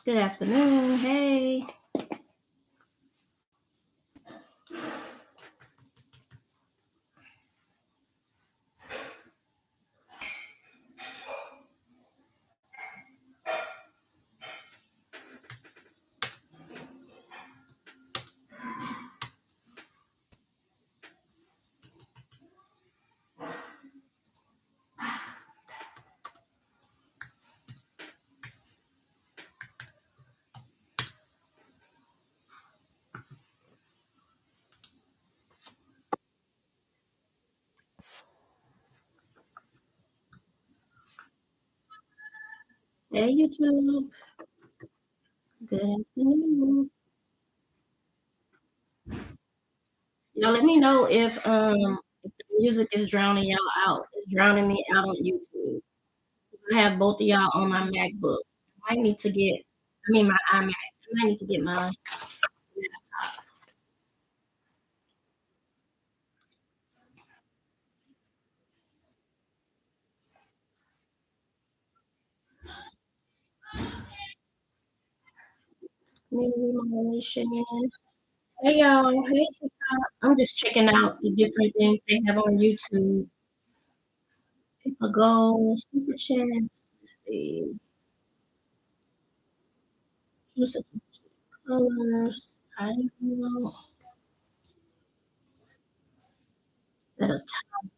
Good afternoon. Hey. Hey, YouTube. Good afternoon. Y'all let me know if the music is drowning y'all out. It's drowning me out on YouTube. I have both of y'all on my MacBook. I need to get my iMac. I might need to get my moderation. Hey y'all. Hey TikTok. I'm just checking out the different things they have on YouTube. People go super chats. Let's see. Choose the colors. I don't know. Set a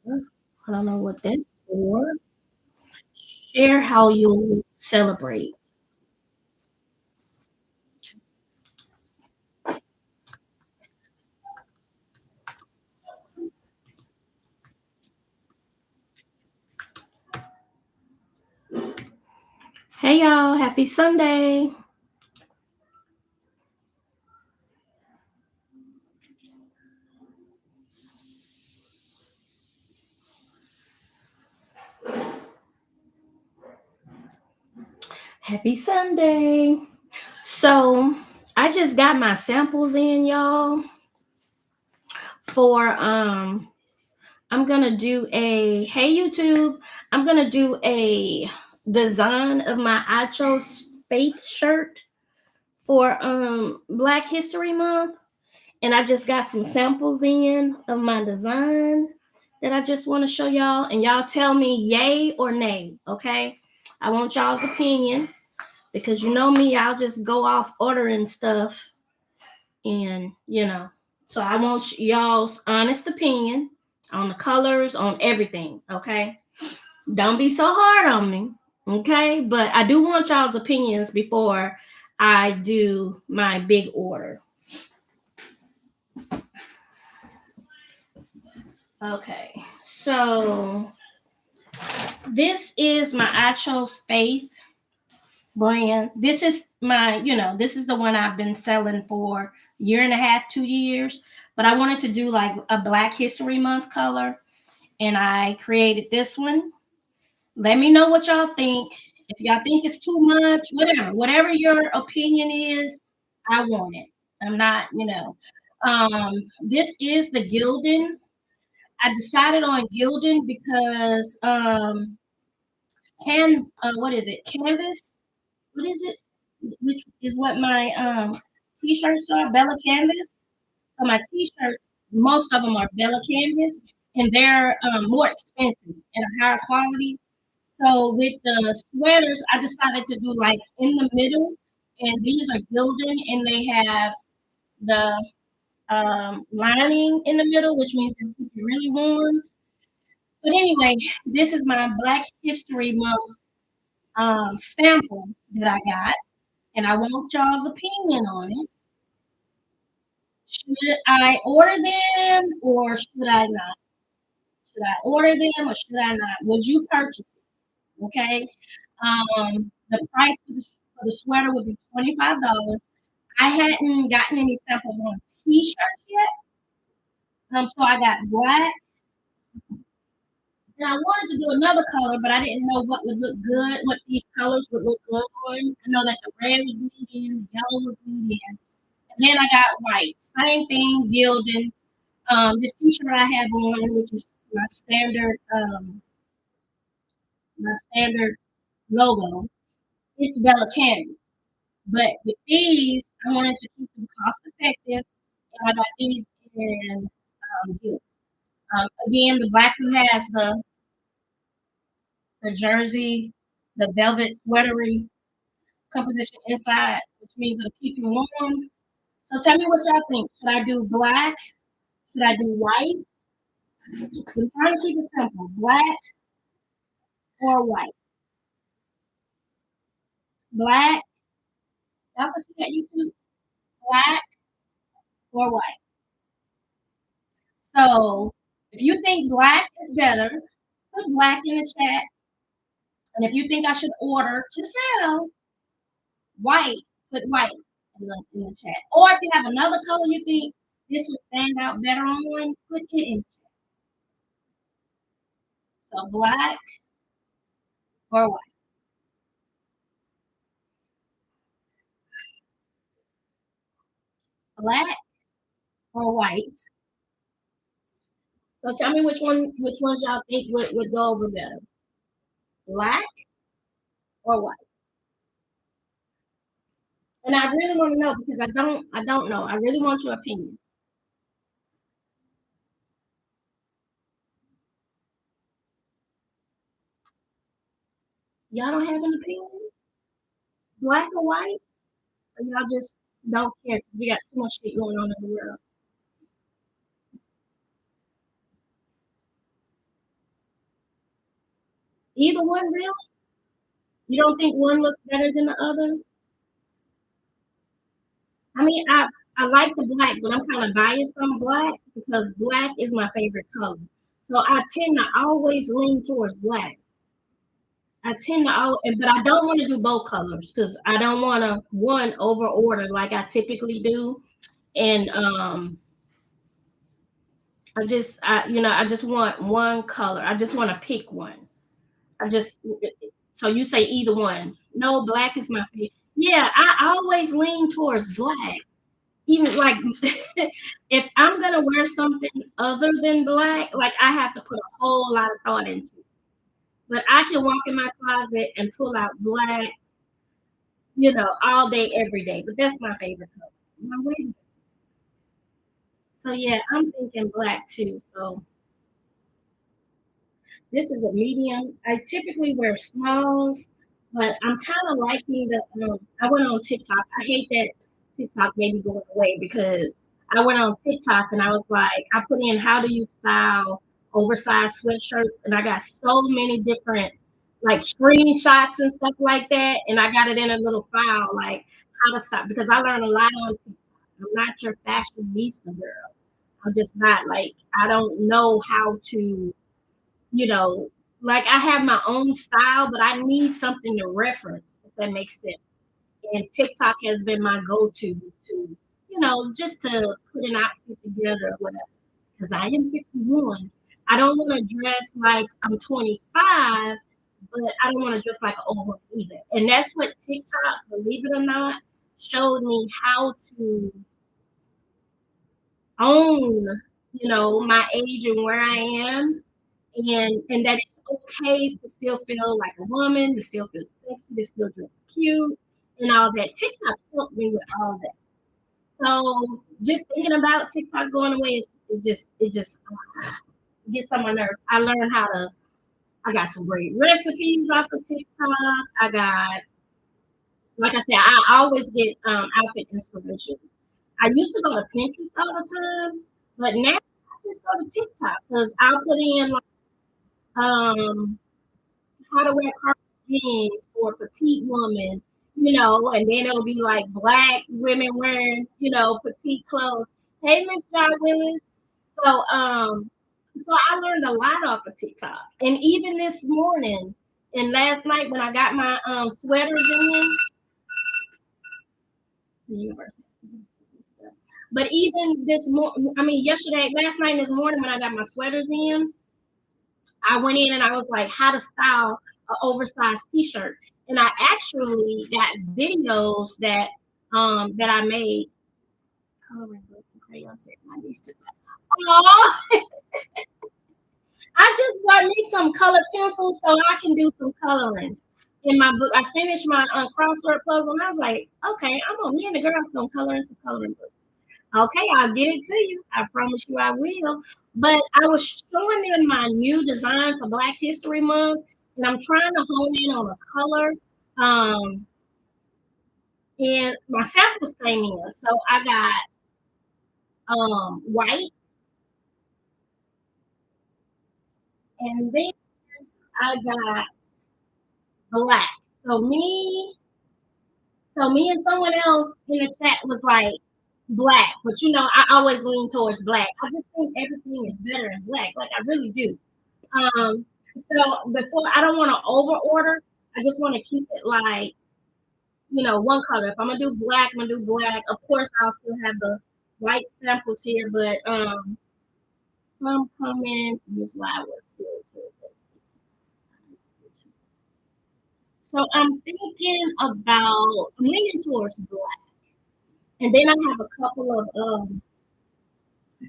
timer. I don't know what that's for. Share how you celebrate. Hey y'all, happy Sunday. Happy Sunday. So I just got my samples in, y'all, for I'm gonna do a hey YouTube. I'm gonna do a design of my I Chose Faith shirt for Black History Month. And I just got some samples in of my design that I just want to show y'all. And y'all tell me yay or nay, okay? I want y'all's opinion because you know me, I'll just go off ordering stuff and, So I want y'all's honest opinion on the colors, on everything, okay? Don't be so hard on me, okay? But I do want y'all's opinions before I do my big order. Okay, so this is my I Chose Faith brand. This is this is the one I've been selling for a year and a half, 2 years. But I wanted to do like a Black History Month color, and I created this one. Let me know what y'all think. If y'all think it's too much, whatever your opinion is, I want it. I'm not, this is the Gildan. I decided on Gildan because what is it? Canvas? What is it? Which is what my t-shirts are, Bella Canvas. So my t-shirts, most of them are Bella Canvas, and they're more expensive and a higher quality. So with the sweaters, I decided to do like in the middle, and these are Gildan, and they have the lining in the middle, which means they keep you really warm. But anyway, this is my Black History Month sample that I got, and I want y'all's opinion on it. Should I order them or should I not? Should I order them or should I not? Would you purchase it? Okay. The price for the sweater would be $25. I hadn't gotten any samples on t-shirts yet. So I got black. And I wanted to do another color, but I didn't know what would look good, what these colors would look good on. I know that the red would bleed in, the yellow would bleed in. And then I got white. Same thing, Gildan. This t-shirt I have on, which is my standard logo. It's Bella Canvas. But with these, I wanted to keep them cost effective, and I got these in blue. Again, the black one has the jersey, the velvet sweatery composition inside, which means it'll keep you warm. So tell me what y'all think. Should I do black? Should I do white? So I'm trying to keep it simple. Black or white? Black. Y'all can see that YouTube. Black or white. So if you think black is better, put black in the chat. And if you think I should order to sell white, put white in the chat. Or if you have another color you think this would stand out better on one, put it in. So black or white. Black or white. So tell me which ones y'all think would go over better. Black or white. And I really want to know because I don't know. I really want your opinion. Y'all don't have an opinion? Black or white? Or y'all just don't care because we got too much shit going on in the world. Either one real? You don't think one looks better than the other? I mean, I like the black, but I'm kind of biased on black because black is my favorite color. So I tend to always lean towards black. I tend to always, but I don't want to do both colors because I don't want to one over order like I typically do, and I just want one color. I just want to pick one. I just so you say either one. No, black is my favorite. Yeah, I always lean towards black. Even like if I'm gonna wear something other than black, like I have to put a whole lot of thought into it. But I can walk in my closet and pull out black, all day, every day. But that's my favorite color. So yeah, I'm thinking black too. So this is a medium. I typically wear smalls, but I'm kind of liking the. I went on TikTok. I hate that TikTok may be going away because I went on TikTok and I was like, I put in how do you style oversized sweatshirts, and I got so many different like screenshots and stuff like that, and I got it in a little file like how to style because I learned a lot on TikTok. I'm not your fashionista girl. I'm just not like I don't know how to you know, like I have my own style, but I need something to reference, if that makes sense. And TikTok has been my go-to to, just to put an outfit together or whatever. Because I am 51. I don't want to dress like I'm 25, but I don't want to dress like an old woman either. And that's what TikTok, believe it or not, showed me how to own, my age and where I am and that it's okay to still feel like a woman, to still feel sexy, to still dress cute, and all that. TikTok helped me with all that. So just thinking about TikTok going away it just gets on my nerves. I learned how to. I got some great recipes off of TikTok. I got, like I said, I always get outfit inspirations. I used to go to Pinterest all the time, but now I just go to TikTok because I'll put in like um how to wear cargo jeans for a petite woman, and then it'll be like black women wearing, petite clothes. Hey, Miss John Willis. So, so I learned a lot off of TikTok, and even this morning and last night when I got my sweaters in, but even this morning, I mean, last night and this morning when I got my sweaters in, I went in and I was like, how to style an oversized t-shirt. And I actually got videos that I made. Coloring book and crayon set. My niece took that. Oh, I just bought me some color pencils so I can do some coloring. in my book. I finished my crossword puzzle, and I was like, okay, I'm on me and the girls gonna color in some coloring books. Okay, I'll get it to you. I promise you I will. But I was showing them my new design for Black History Month, and I'm trying to hone in on a color. Um, and my samples came in. So I got white, and then I got black. So me and someone else in the chat was like black, but I always lean towards black. I just think everything is better in black. Like I really do. Um, so before I don't want to over order. I just want to keep it like one color. If I'm gonna do black, I'm gonna do black. Of course, I'll still have the white samples here, but some comments Miss Loud. So I'm thinking about I'm leaning towards black, and then I have a couple of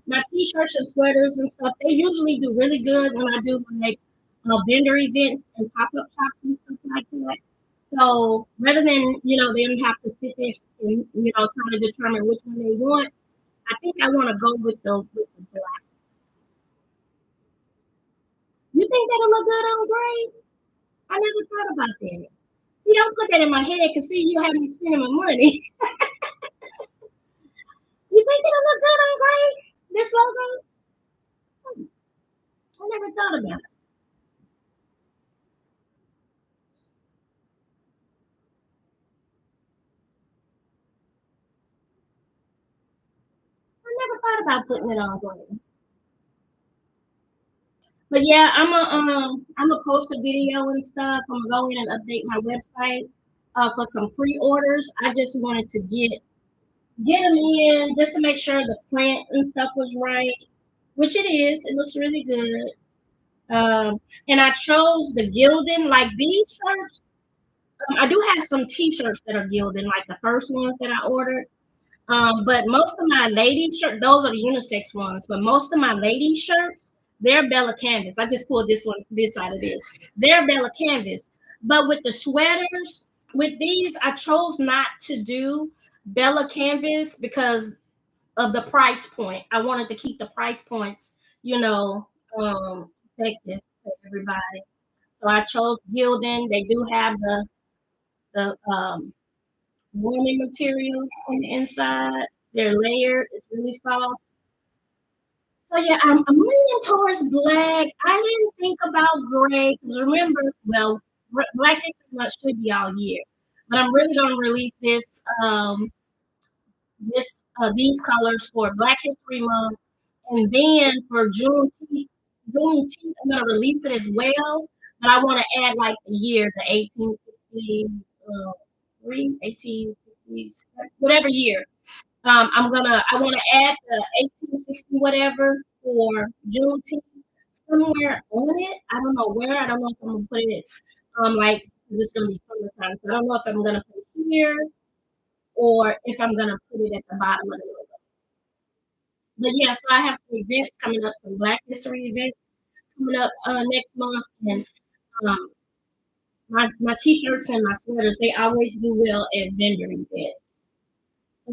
my t-shirts and sweaters and stuff. They usually do really good when I do like vendor events and pop-up shops and stuff like that. So rather than them have to sit there and trying to determine which one they want, I think I want to go with the black. You think that'll look good on gray? I never thought about that. See, don't put that in my head because see, you have me spending my money. You think it'll look good on gray? This logo? I never thought about it. I never thought about putting it on gray. But yeah, I'm a post a video and stuff. I'm gonna go in and update my website for some pre-orders. I just wanted to get them in just to make sure the print and stuff was right, which it is. It looks really good. And I chose the gilding, like these shirts. I do have some T-shirts that are gilding, like the first ones that I ordered. But most of my ladies shirt, those are the unisex ones. But most of my ladies shirts, they're Bella Canvas. I just pulled this side of this. They're Bella Canvas. But with the sweaters, with these, I chose not to do Bella Canvas because of the price point. I wanted to keep the price points, effective for everybody. So I chose gilding. They do have the warming material on the inside. They're layered. It's really soft. So yeah, I'm leaning towards black. I didn't think about gray because remember, well, Black History Month should be all year, but I'm really gonna release these colors for Black History Month, and then for Juneteenth, I'm gonna release it as well. But I want to add like the year, the 1863, whatever year. I want to add the 1860 whatever for Juneteenth somewhere on it. I don't know where. I don't know if I'm gonna put it. Like 'cause it's gonna be summertime, so I don't know if I'm gonna put it here or if I'm gonna put it at the bottom of the logo. But yeah, so I have some events coming up, some Black History events coming up next month, and um, my t-shirts and my sweaters they always do well at vendor events.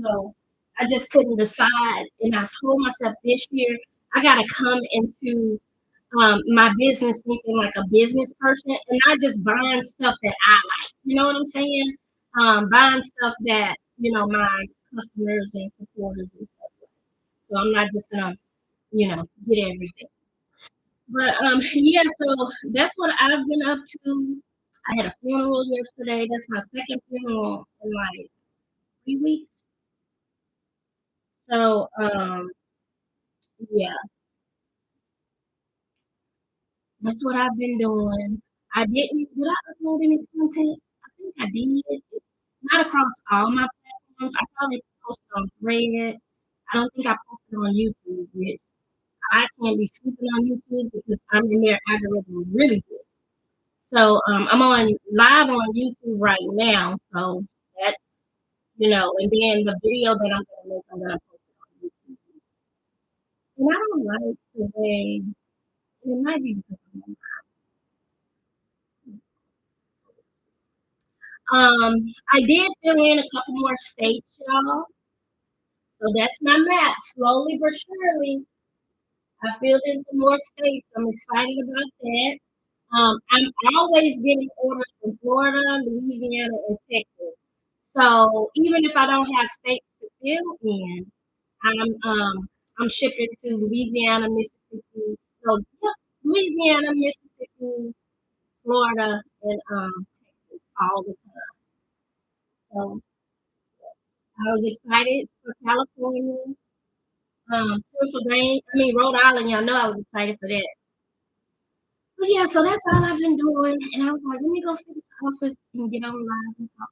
So I just couldn't decide, and I told myself this year I gotta come into my business thinking like a business person, and not just buying stuff that I like. You know what I'm saying? Buying stuff that my customers and supporters and stuff. So I'm not just gonna get everything. But yeah, so that's what I've been up to. I had a funeral yesterday. That's my second funeral in like 3 weeks. So yeah, that's what I've been doing. Did I upload any content? I think I did. Not across all my platforms. I probably posted on Threads. I don't think I posted on YouTube yet. I can't be sleeping on YouTube because I'm in their algorithm really good. So I'm on live on YouTube right now. So that's and then the video that I'm gonna make, I'm gonna post it on YouTube. And I don't like the way it might be because Um, I did fill in a couple more states, y'all. So that's my map. Slowly but surely, I filled in some more states. I'm excited about that. I'm always getting orders from Florida, Louisiana, and Texas. So even if I don't have states to fill in, I'm shipping to Louisiana, Mississippi. So yeah, Louisiana, Mississippi, Florida, and Texas all the time. So I was excited for California, Pennsylvania. I mean Rhode Island. Y'all know I was excited for that. But yeah, so that's all I've been doing. And I was like, let me go sit in the office and get on live and talk.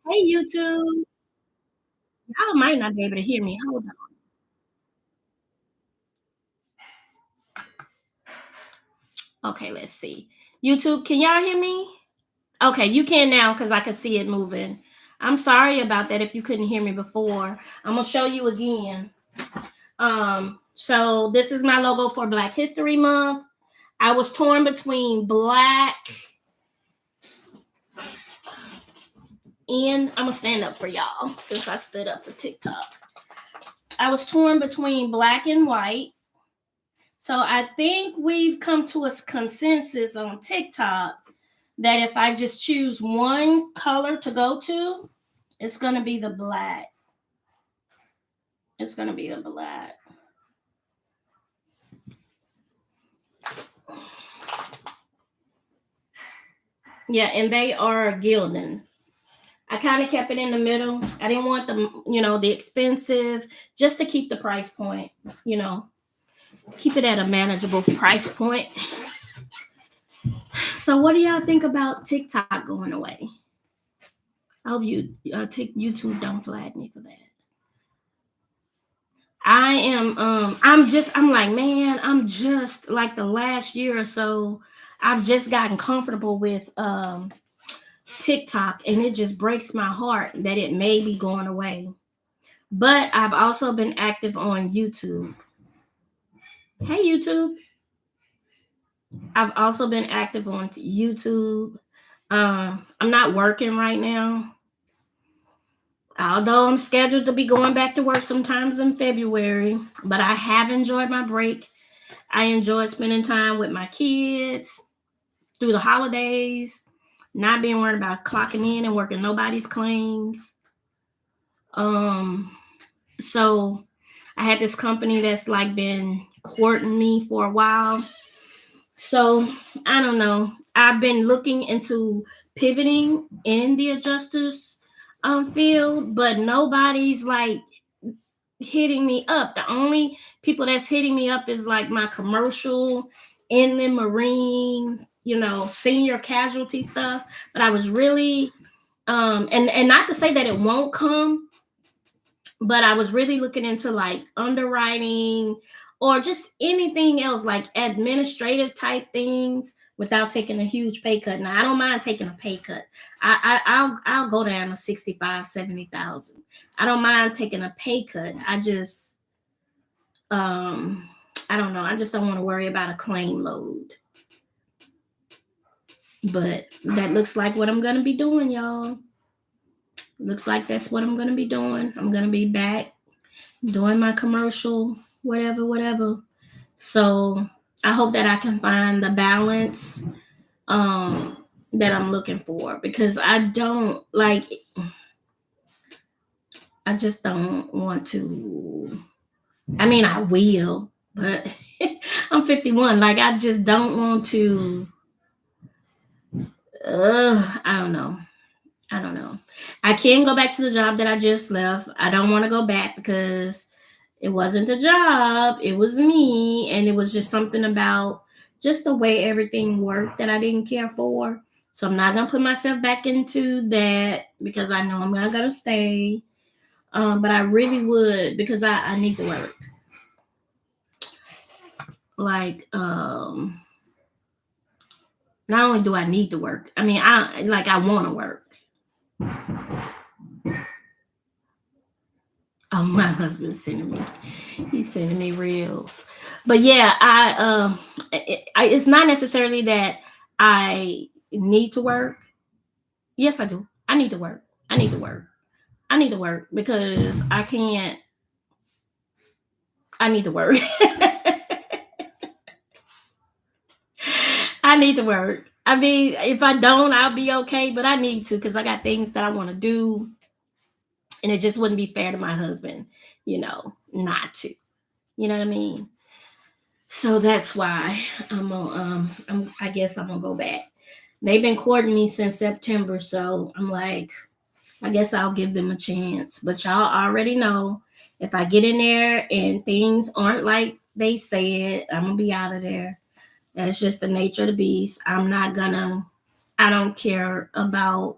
Hey YouTube, y'all might not be able to hear me. Hold on. Okay, let's see. YouTube, can y'all hear me? Okay, you can now because I can see it moving. I'm sorry about that if you couldn't hear me before. I'm gonna show you again. So this is my logo for Black History Month. I was torn between black and I'm gonna stand up for y'all since I stood up for TikTok. I was torn between black and white. So I think we've come to a consensus on TikTok that if I just choose one color to go to, it's gonna be the black. It's gonna be the black. Yeah, and they are gilding. I kind of kept it in the middle. I didn't want the expensive, just to keep the price point, keep it at a manageable price point. So, what do y'all think about TikTok going away? I hope YouTube don't flag me for that. I'm like, man, I'm just like the last year or so, I've just gotten comfortable with TikTok, and it just breaks my heart that it may be going away. But I've also been active on YouTube. Hey YouTube. I've also been active on YouTube. I'm not working right now. Although I'm scheduled to be going back to work sometimes in February, but I have enjoyed my break. I enjoyed spending time with my kids through the holidays, not being worried about clocking in and working nobody's claims. So I had this company that's like been courting me for a while. So I don't know. I've been looking into pivoting in the adjusters field, but nobody's like hitting me up. The only people that's hitting me up is like my commercial, inland marine, senior casualty stuff. But I was really and not to say that it won't come, but I was really looking into like underwriting or just anything else like administrative type things without taking a huge pay cut. Now I don't mind taking a pay cut. I'll go down to 65, 70,000. I don't mind taking a pay cut. Um I don't know. I just don't want to worry about a claim load. But that looks like what I'm gonna be doing, y'all. Looks like that's what I'm gonna be doing. I'm gonna be back doing my commercial, whatever. So I hope that I can find the balance that I'm looking for, because I just don't want to. I mean, I will, but I'm 51. Like, I just don't want to. I don't know. I can go back to the job that I just left. I don't want to go back because it wasn't a job. It was me. And it was just something about just the way everything worked that I didn't care for. So I'm not going to put myself back into that because I know I'm not going to stay. But I really would, because I need to work. Like, not only do I need to work, I mean, I want to work. Oh, my husband's sending me. He's sending me reels. But yeah, it's not necessarily that I need to work. Yes, I do. I need to work. I need to work. I need to work because I can't. I need to work. I need to work. I mean, if I don't, I'll be okay, but I need to because I got things that I want to do, and it just wouldn't be fair to my husband, not to. You know what I mean? So that's why I guess I'm gonna go back. They've been courting me since September, so I'm like, I guess I'll give them a chance. But y'all already know if I get in there and things aren't like they said, I'm gonna be out of there. That's just the nature of the beast. I don't care about,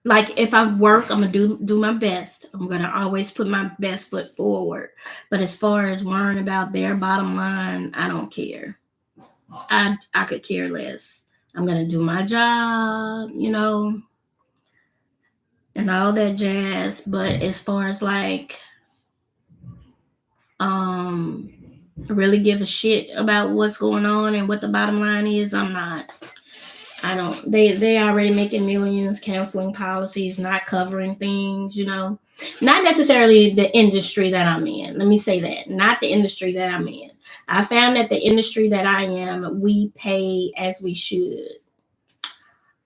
like, if I work, I'm gonna do my best. I'm gonna always put my best foot forward. But as far as worrying about their bottom line, I don't care. I could care less. I'm gonna do my job, and all that jazz. But as far as like um really give a shit about what's going on and what the bottom line is, I'm not. I don't. They already making millions, canceling policies, not covering things. Not necessarily the industry that I'm in. Let me say that, not the industry that I'm in. I found that the industry that I am, we pay as we should.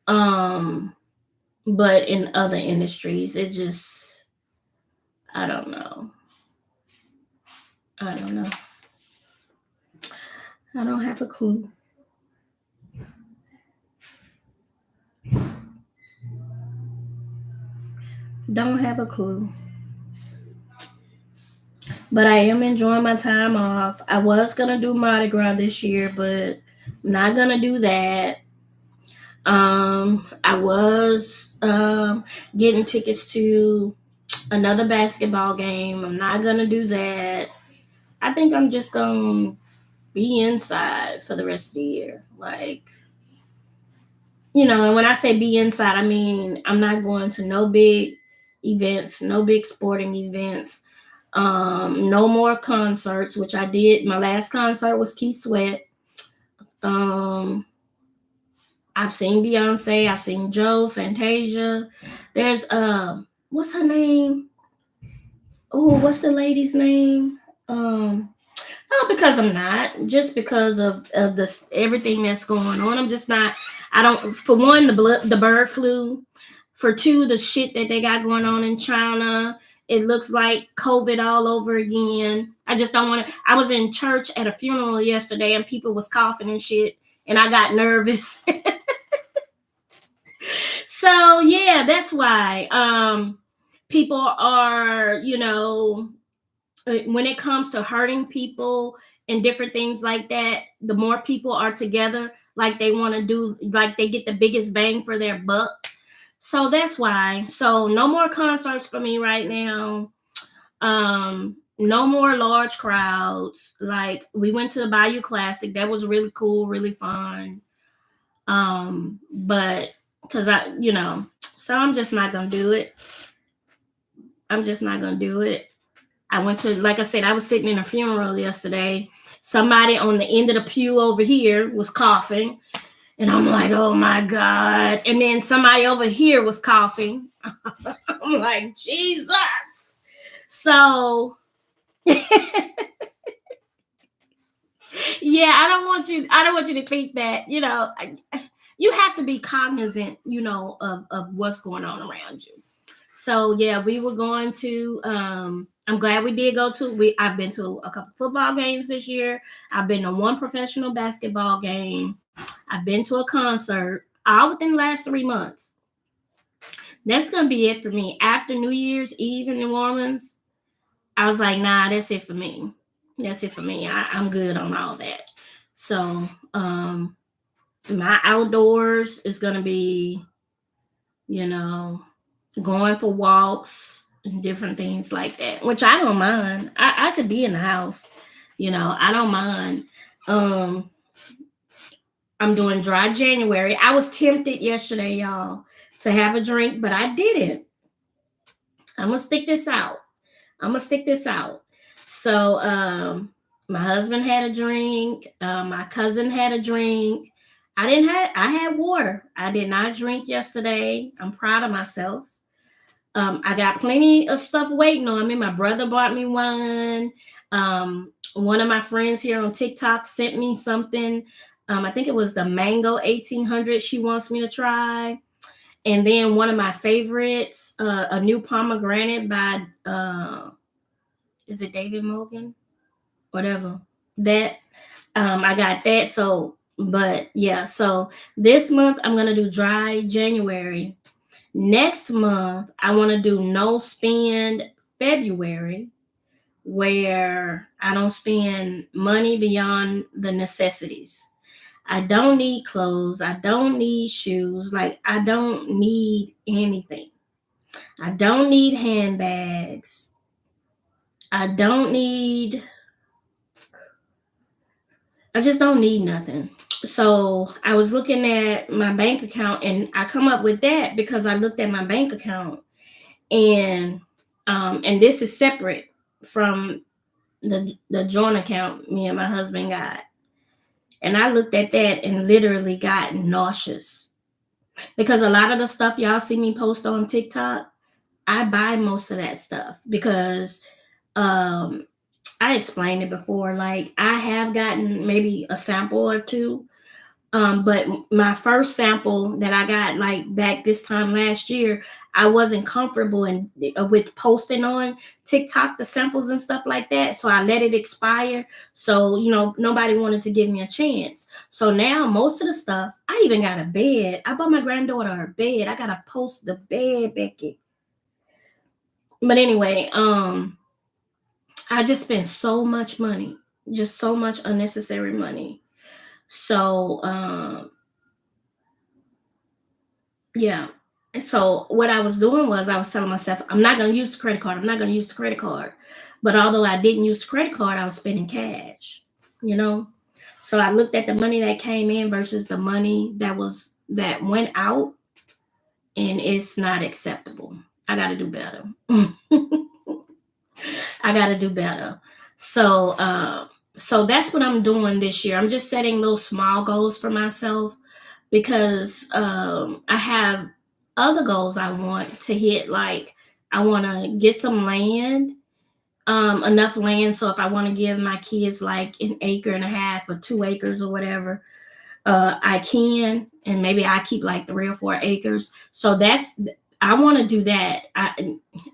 Um, but in other industries, it just, I don't know. I don't know. I don't have a clue. Don't have a clue. But I am enjoying my time off. I was gonna do Mardi Gras this year, but I'm not gonna do that. I was getting tickets to another basketball game. I'm not gonna do that. I think I'm just gonna be inside for the rest of the year. Like, and when I say be inside, I mean I'm not going to no big events, no big sporting events. No more concerts, which I did. My last concert was Keith Sweat. Um, I've seen Beyonce, I've seen Joe, Fantasia. There's what's her name? Oh, what's the lady's name? Not because I'm not, just because of this everything that's going on. I'm just not. I don't. For one, the bird flu. For two, the shit that they got going on in China. It looks like COVID all over again. I just don't want to. I was in church at a funeral yesterday, and people was coughing and shit, and I got nervous. So yeah, that's why people are, when it comes to hurting people and different things like that, the more people are together, like they want to do, like they get the biggest bang for their buck. So that's why. So no more concerts for me right now. No more large crowds. Like we went to the Bayou Classic. That was really cool, really fun. But because so I'm just not gonna do it. I'm just not gonna do it. I went to, like I said, I was sitting in a funeral yesterday. Somebody on the end of the pew over here was coughing, and I'm like, oh my God. And then somebody over here was coughing. I'm like, Jesus. So yeah, I don't want you to think that, you have to be cognizant, of what's going on around you. So yeah, we were going to I'm glad we did go to I've been to a couple football games this year. I've been to one professional basketball game. I've been to a concert all within the last 3 months. That's gonna be it for me. After New Year's Eve in New Orleans, I was like, nah, that's it for me. That's it for me. I'm good on all that. So my outdoors is gonna be, you know, going for walks and different things like that, which I don't mind. I could be in the house, I don't mind. Um, I'm doing dry January. I was tempted yesterday, y'all, to have a drink, but I didn't. I'm gonna stick this out. I'm gonna stick this out. So my husband had a drink, my cousin had a drink. I had water. I did not drink yesterday. I'm proud of myself. I got plenty of stuff waiting on me. My brother bought me one. One of my friends here on TikTok sent me something. I think it was the Mango 1800 she wants me to try. And then one of my favorites, a new pomegranate by, is it David Morgan? Whatever. That, I got that. So, but yeah, so this month I'm going to do dry January. Next month, I want to do no spend February, where I don't spend money beyond the necessities. I don't need clothes. I don't need shoes. Like, I don't need anything. I don't need handbags. I don't need, I just don't need nothing. So I was looking at my bank account, and I come up with that because I looked at my bank account, and this is separate from the joint account me and my husband got. And I looked at that and literally got nauseous, because a lot of the stuff y'all see me post on TikTok, I buy most of that stuff because um I explained it before. Like, I have gotten maybe a sample or two. But my first sample that I got, like, back this time last year, I wasn't comfortable with posting on TikTok the samples and stuff like that. So I let it expire. So, nobody wanted to give me a chance. So now most of the stuff, I even got a bed. I bought my granddaughter her bed. I gotta post the bed, Becky. But anyway, I just spent so much money, just so much unnecessary money. So, yeah. So what I was doing was, I was telling myself, I'm not going to use the credit card. I'm not going to use the credit card. But although I didn't use the credit card, I was spending cash, you know? So I looked at the money that came in versus the money that went out, and it's not acceptable. I got to do better. I got to do better. So, so that's what I'm doing this year. I'm just setting little small goals for myself, because I have other goals I want to hit. Like, I want to get some land, enough land. So if I want to give my kids like an acre and a half or 2 acres or whatever, I can, and maybe I keep like 3 or 4 acres. So I want to do that.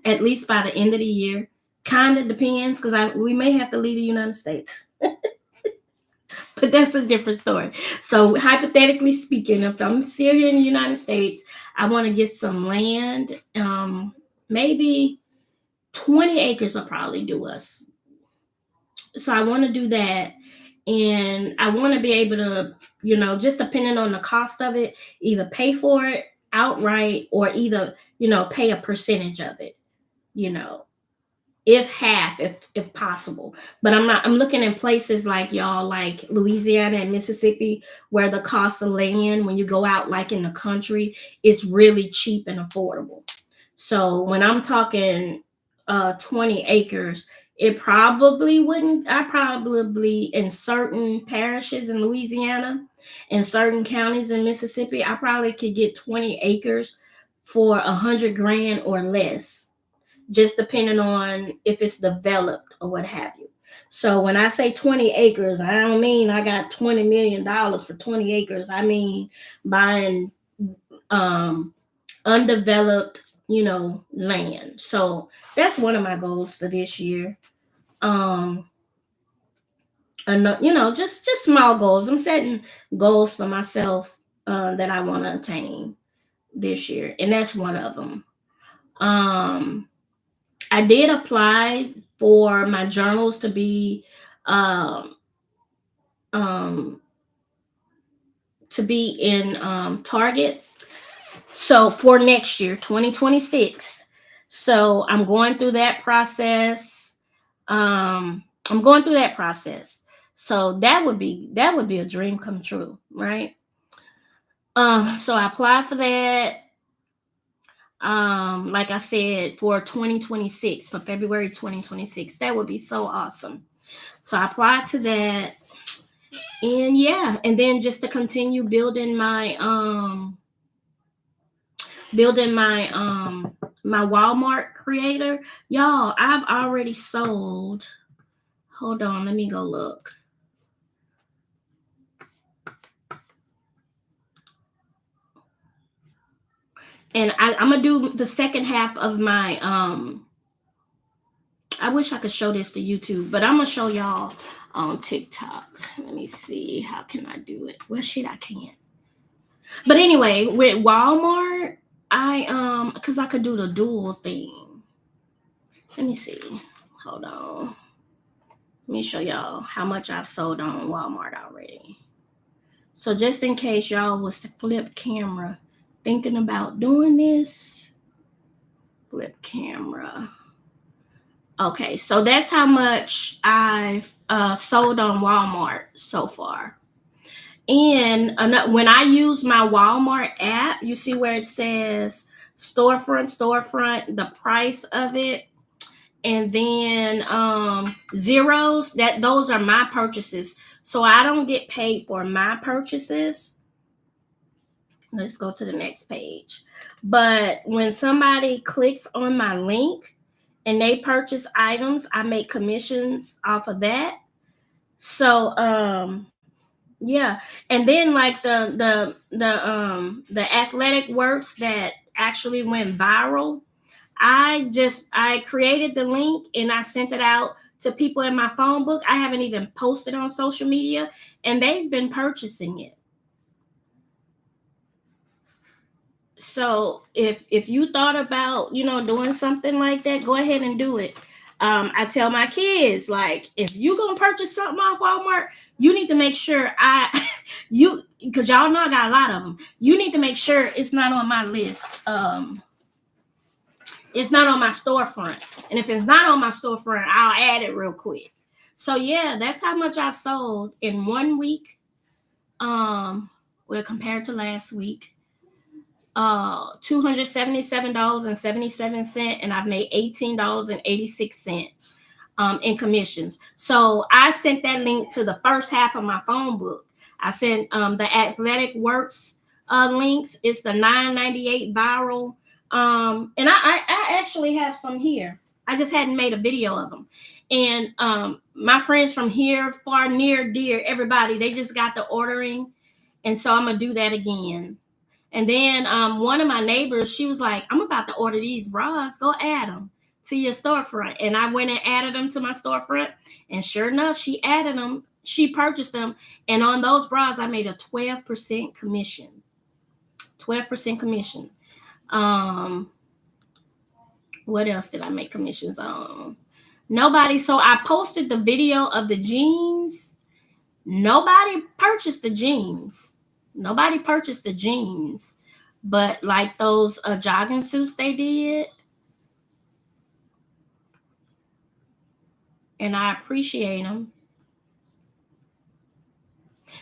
At least by the end of the year. Kind of depends, because we may have to leave the United States. But that's a different story. So hypothetically speaking, if I'm still here in the United States, I want to get some land. Maybe 20 acres will probably do us. So I want to do that. And I want to be able to, just depending on the cost of it, either pay for it outright, or either, pay a percentage of it, you know if half, if possible. But I'm looking in places like, y'all, like Louisiana and Mississippi, where the cost of land when you go out, like in the country, is really cheap and affordable. So when I'm talking 20 acres, it probably wouldn't I probably, in certain parishes in Louisiana and certain counties in Mississippi, I probably could get 20 acres for 100 grand or less, just depending on if it's developed or what have you. So when I say 20 acres, I don't mean I got $20 million for 20 acres. I mean buying undeveloped, land. So that's one of my goals for this year. Um, and just small goals. I'm setting goals for myself, that I want to attain this year, and that's one of them. Um, I did apply for my journals to be um, um, in Target. So for next year, 2026. So I'm going through that process. I'm going through that process. So that would be a dream come true, right? So I applied for that. Like I said, for 2026, for February 2026. That would be so awesome. So I applied to that. And yeah, and then just to continue building my Walmart creator. Y'all, I've already sold. Hold on, let me go look. And I'm gonna do the second half of my I wish I could show this to YouTube, but I'm gonna show y'all on TikTok. Let me see, how can I do it? Well, shit, I can't. But anyway, with Walmart, I because I could do the dual thing. Let me see. Hold on. Let me show y'all how much I've sold on Walmart already. So just in case y'all was to flip camera, thinking about doing this, flip camera. Okay, so that's how much I've sold on Walmart so far. And when I use my Walmart app, you see where it says storefront, the price of it, and then zeros. That those are my purchases. So I don't get paid for my purchases. Let's go to the next page. But when somebody clicks on my link and they purchase items, I make commissions off of that. So yeah, and then like the athletic works that actually went viral. I created the link and I sent it out to people in my phone book. I haven't even posted on social media, and they've been purchasing it. So if you thought about doing something like that, go ahead and do it. I tell my kids, like, if you gonna purchase something off Walmart, you need to make sure you, because y'all know I got a lot of them. You need to make sure it's not on my list. It's not on my storefront, and if it's not on my storefront, I'll add it real quick. So yeah, that's how much I've sold in 1 week. Well, compared to last week, $277.77, and I've made $18.86 in commissions. So I sent that link to the first half of my phone book. I sent the Athletic Works links. It's the $9.98 viral, and I actually have some here. I just hadn't made a video of them. And my friends from here, far, near, dear, everybody, they just got the ordering, and so I'm gonna do that again. And then one of my neighbors, she was like, I'm about to order these bras. Go add them to your storefront. And I went and added them to my storefront. And sure enough, she added them. She purchased them. And on those bras, I made a 12% commission. 12% commission. What else did I make commissions on? Nobody. So I posted the video of the jeans. Nobody purchased the jeans. Nobody purchased the jeans, but like those jogging suits, they did, and I appreciate them.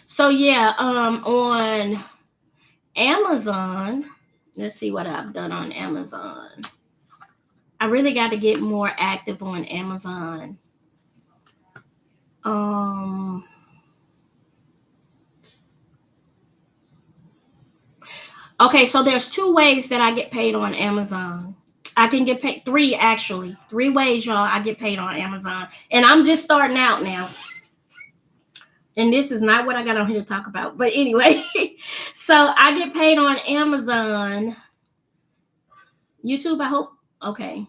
So yeah, on Amazon, let's see what I've done on Amazon. I really got to get more active on Amazon. Okay, so there's two ways that I get paid on Amazon. I can get paid three, actually. Three ways, y'all, I get paid on Amazon. And I'm just starting out now. And this is not what I got on here to talk about. But anyway, so I get paid on Amazon. YouTube, I hope. Okay.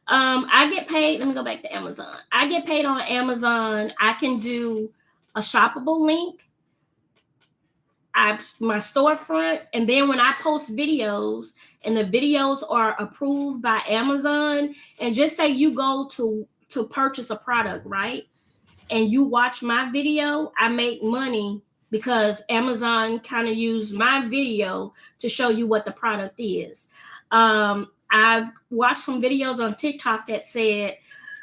I get paid. Let me go back to Amazon. I get paid on Amazon. I can do a shoppable link, my storefront, and then when I post videos and the videos are approved by Amazon, and just say you go to purchase a product, right? And you watch my video, I make money because Amazon kind of used my video to show you what the product is. I watched some videos on TikTok that said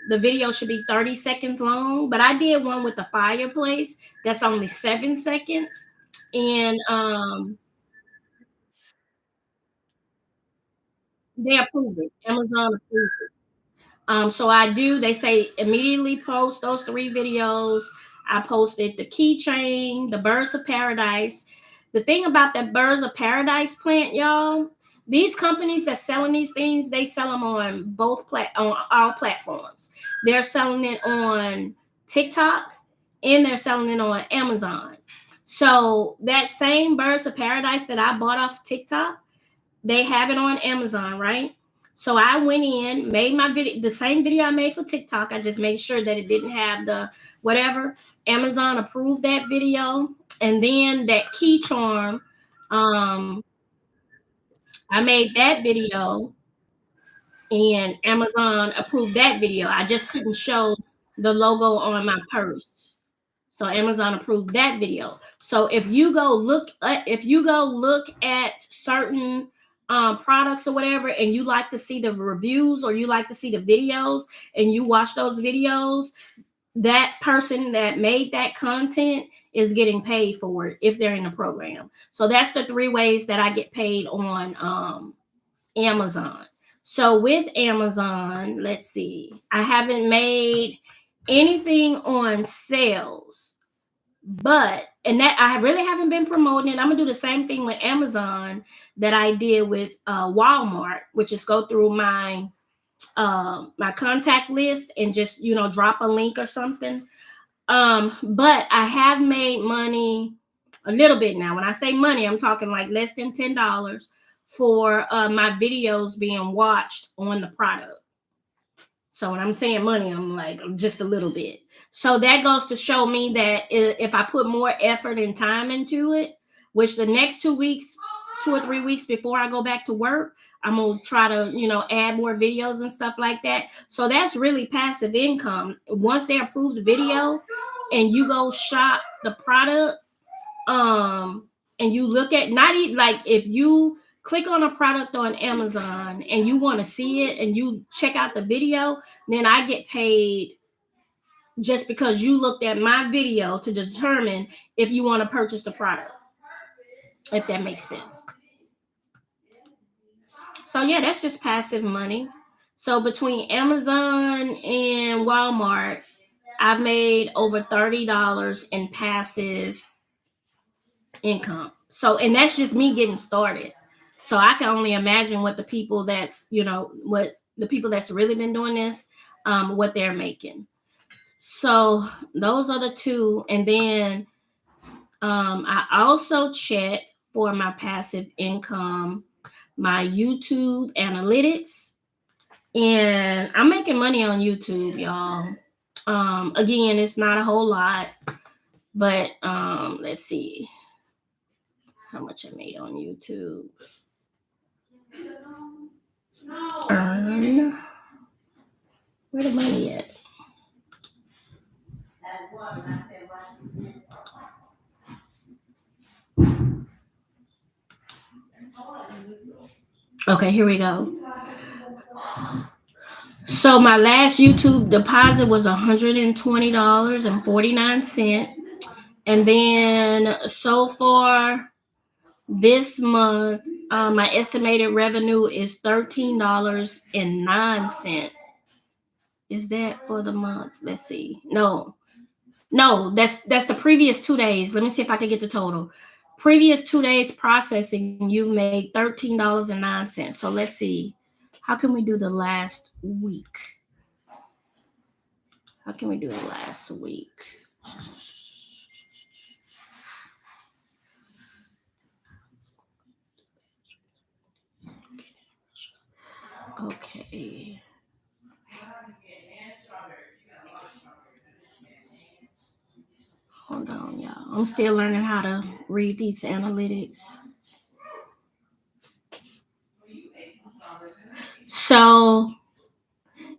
the video should be 30 seconds long, but I did one with the fireplace that's only 7 seconds. And they approve it. Amazon approves it. So I do. They say immediately post those 3 videos. I posted the keychain, the birds of paradise. The thing about that birds of paradise plant, y'all, these companies that selling these things, they sell them on on all platforms. They're selling it on TikTok and they're selling it on Amazon. So that same birds of paradise that I bought off TikTok, they have it on Amazon, right? So I went in, made my video, the same video I made for TikTok. I just made sure that it didn't have the whatever. Amazon approved that video. And then that key charm, um, I made that video and Amazon approved that video. I just couldn't show the logo on my purse. So Amazon approved that video. So if you go look at certain products or whatever, and you like to see the reviews or you like to see the videos, and you watch those videos, that person that made that content is getting paid for it if they're in the program. So that's the 3 ways that I get paid on Amazon. So with Amazon, let's see, I haven't made anything on sales, but and that I really haven't been promoting it. I'm gonna do the same thing with Amazon that I did with Walmart, which is go through my contact list and just drop a link or something. But I have made money a little bit now. When I say money, I'm talking like less than $10 for my videos being watched on the product. So when I'm saying money, I'm like just a little bit. So that goes to show me that if I put more effort and time into it, which the next 2 weeks, 2 or 3 weeks before I go back to work, I'm gonna try to add more videos and stuff like that. So that's really passive income. Once they approve the video and you go shop the product, and you look at not even like if you click on a product on Amazon and you want to see it and you check out the video, then I get paid just because you looked at my video to determine if you want to purchase the product, if that makes sense. So yeah, that's just passive money. So between Amazon and Walmart, I've made over $30 in passive income. So, and that's just me getting started. So I can only imagine what the people that's really been doing this, what they're making. So those are the 2. And then I also check for my passive income, my YouTube analytics, and I'm making money on YouTube, y'all. Again, it's not a whole lot, but let's see how much I made on YouTube. Earn. Where the money at? Okay, here we go. So my last YouTube deposit was $120.49. And then so far this month, my estimated revenue is $13.09. Is that for the month? Let's see. No, that's the previous 2 days. Let me see if I can get the total. Previous 2 days processing, you made $13.09. So let's see. How can we do the last week? How can we do the last week? Okay. Hold on, y'all. I'm still learning how to read these analytics. So,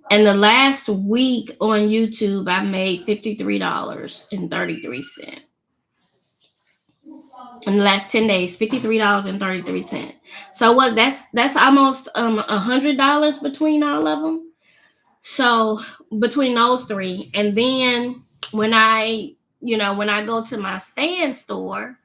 in the last week on YouTube, I made $53.33. In the last 10 days, $53.33. So what? That's almost $100 between all of them. So between those 3, and then when I go to my stand store,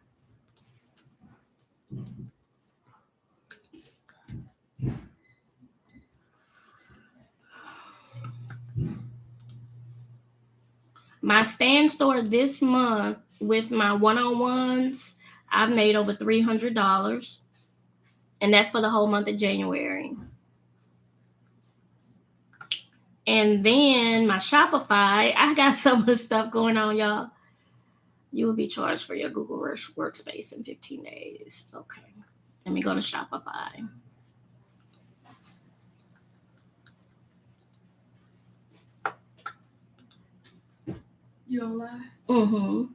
My stand store this month with my one-on-ones, I've made over $300. And that's for the whole month of January. And then my Shopify, I got so much stuff going on, y'all. You will be charged for your Google Workspace in 15 days. Okay. Let me go to Shopify. You on live? Mm-hmm.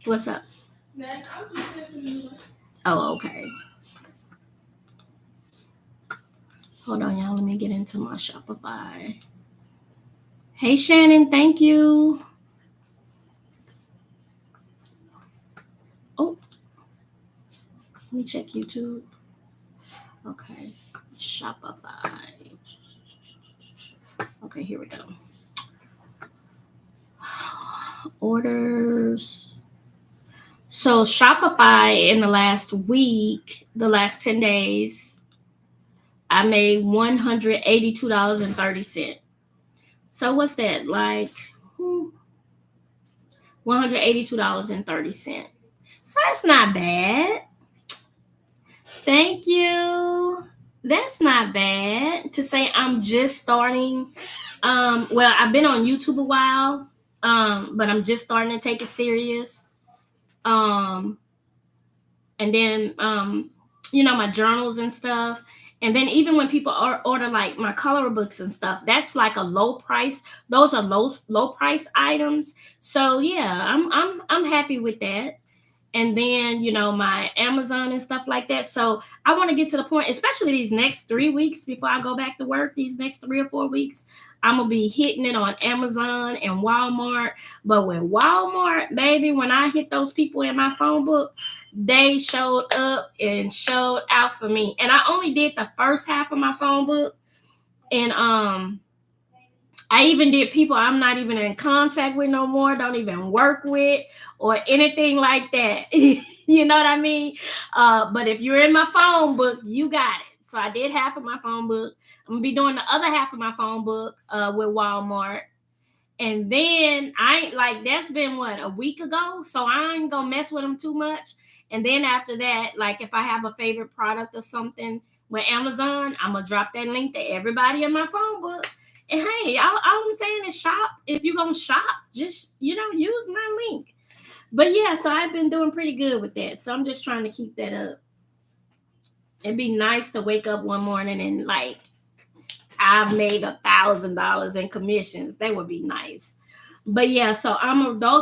What's up? Oh, okay. Hold on, y'all. Let me get into my Shopify. Hey, Shannon. Thank you. Oh. Let me check YouTube. Okay. Shopify. Okay, here we go. Orders. So Shopify in the last week, the last 10 days, I made $182.30. So what's that? Like $182.30. So that's not bad. Thank you. That's not bad to say I'm just starting. Well, I've been on YouTube a while, but I'm just starting to take it serious. And then my journals and stuff. And then even when people order like my color books and stuff, that's like a low price. Those are low price items. So yeah, I'm happy with that. And then my Amazon and stuff like that. So I want to get to the point, especially these next 3 weeks before I go back to work. These next 3 or 4 weeks, I'm gonna be hitting it on Amazon and Walmart. But with Walmart, baby, when I hit those people in my phone book, they showed up and showed out for me. And I only did the first half of my phone book, and I even did people I'm not even in contact with no more, don't even work with or anything like that. You know what I mean? But if you're in my phone book, you got it. So I did half of my phone book. I'm going to be doing the other half of my phone book with Walmart. And then that's been a week ago. So I ain't going to mess with them too much. And then after that, like if I have a favorite product or something with Amazon, I'm going to drop that link to everybody in my phone book. And hey, all I'm saying is shop. If you're going to shop, just, use my link. But yeah, so I've been doing pretty good with that. So I'm just trying to keep that up. It'd be nice to wake up one morning and I've made $1,000 in commissions. That would be nice. But yeah, so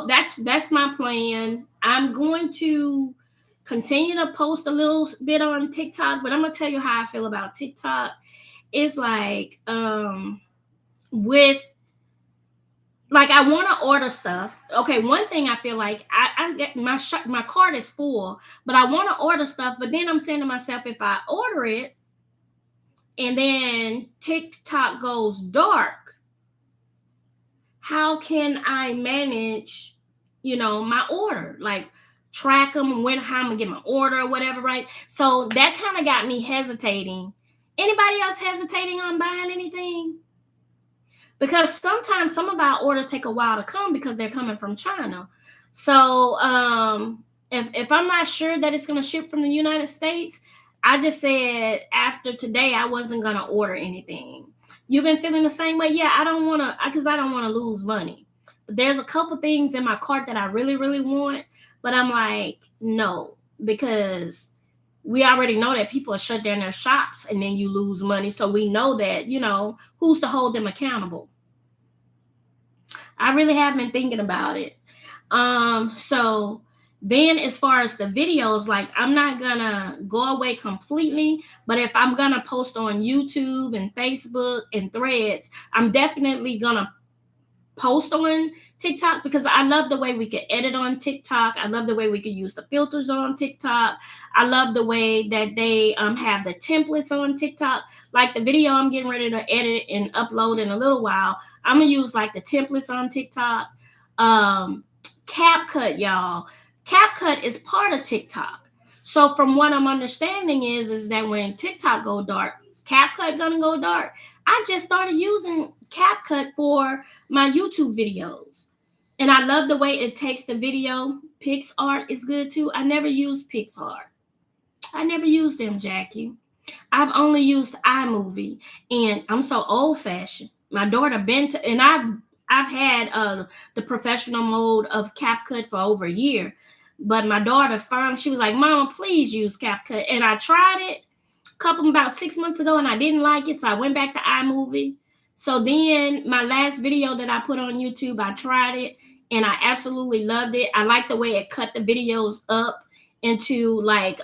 that's my plan. I'm going to continue to post a little bit on TikTok, but I'm going to tell you how I feel about TikTok. It's like, I want to order stuff. Okay, one thing I feel like I get my cart is full, but I want to order stuff. But then I'm saying to myself, if I order it and then TikTok goes dark, how can I manage, my order? Like track them and how I'm gonna get my order or whatever, right? So that kind of got me hesitating. Anybody else hesitating on buying anything? Because sometimes some of our orders take a while to come because they're coming from China. So if I'm not sure that it's going to ship from the United States, I just said after today I wasn't going to order anything. You've been feeling the same way? Yeah, I don't want to lose money. But there's a couple things in my cart that I really, really want, but I'm like, no, because we already know that people are shut down their shops and then you lose money. So we know that, who's to hold them accountable. I really have been thinking about it. So then as far as the videos, I'm not gonna go away completely, but if I'm gonna post on YouTube and Facebook and Threads, I'm definitely gonna post on TikTok because I love the way we could edit on TikTok. I love the way we could use the filters on TikTok. I love the way that they have the templates on TikTok. Like the video I'm getting ready to edit and upload in a little while, I'm gonna use the templates on TikTok. CapCut, y'all. CapCut is part of TikTok. So from what I'm understanding is that when TikTok go dark, CapCut gonna go dark. I just started using CapCut for my YouTube videos. And I love the way it takes the video. PixArt is good too. I never used PixArt. I never used them, Jackie. I've only used iMovie, and I'm so old fashioned. My daughter been to, and I've had the professional mode of CapCut for over a year, but my daughter found, she was like, "Mama, please use CapCut," and I tried it couple about 6 months ago and I didn't like it, so I went back to iMovie. So then my last video that I put on YouTube, I tried it and I absolutely loved it. I like the way it cut the videos up into like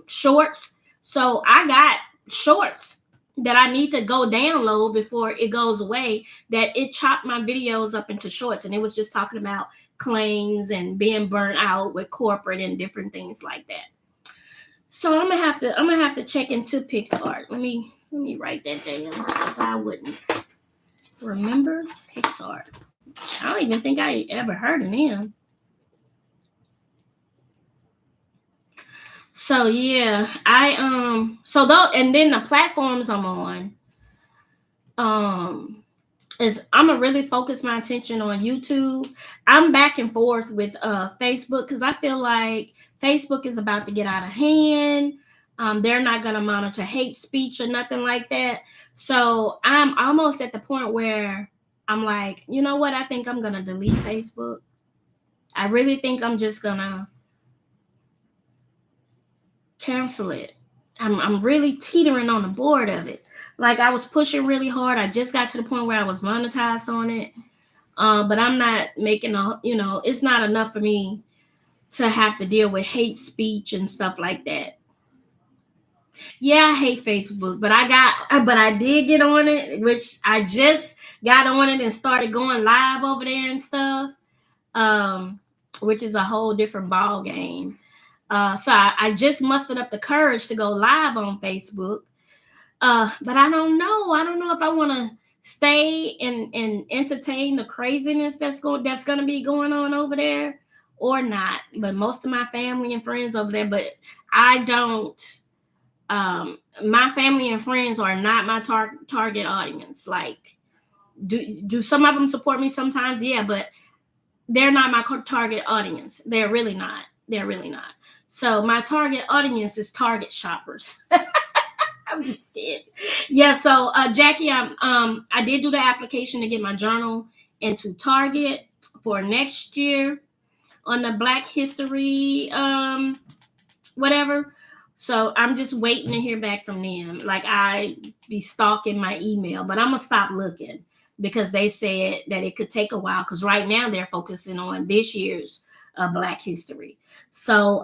shorts. So I got shorts that I need to go download before it goes away, that it chopped my videos up into shorts, and it was just talking about claims and being burnt out with corporate and different things like that. So I'm gonna have to check into PixArt. Let me write that down because I wouldn't remember PixArt. I don't even think I ever heard of them. So yeah, so though, and then the platforms I'm on is I'm gonna really focus my attention on YouTube. I'm back and forth with Facebook because I feel like Facebook is about to get out of hand. They're not gonna monitor hate speech or nothing like that. So I'm almost at the point where I'm like, you know what? I think I'm gonna delete Facebook. I really think I'm just gonna cancel it. I'm really teetering on the board of it. Like I was pushing really hard. I just got to the point where I was monetized on it. But I'm not making it's not enough for me to have to deal with hate speech and stuff like that. Yeah, I hate Facebook, but I did get on it, which I just got on it and started going live over there and stuff. Um, which is a whole different ball game. So I just mustered up the courage to go live on Facebook. But I don't know. I don't know if I want to stay and entertain the craziness that's going to be going on over there or not. But most of my family and friends over there, but I don't. My family and friends are not my target audience. Like, do some of them support me sometimes? Yeah, but they're not my target audience. They're really not. They're really not. So my target audience is Target shoppers. I'm just kidding. Yeah. So Jackie, I did do the application to get my journal into Target for next year on the Black History whatever. So I'm just waiting to hear back from them. Like I be stalking my email, but I'm gonna stop looking because they said that it could take a while. Because right now they're focusing on this year's Black History. So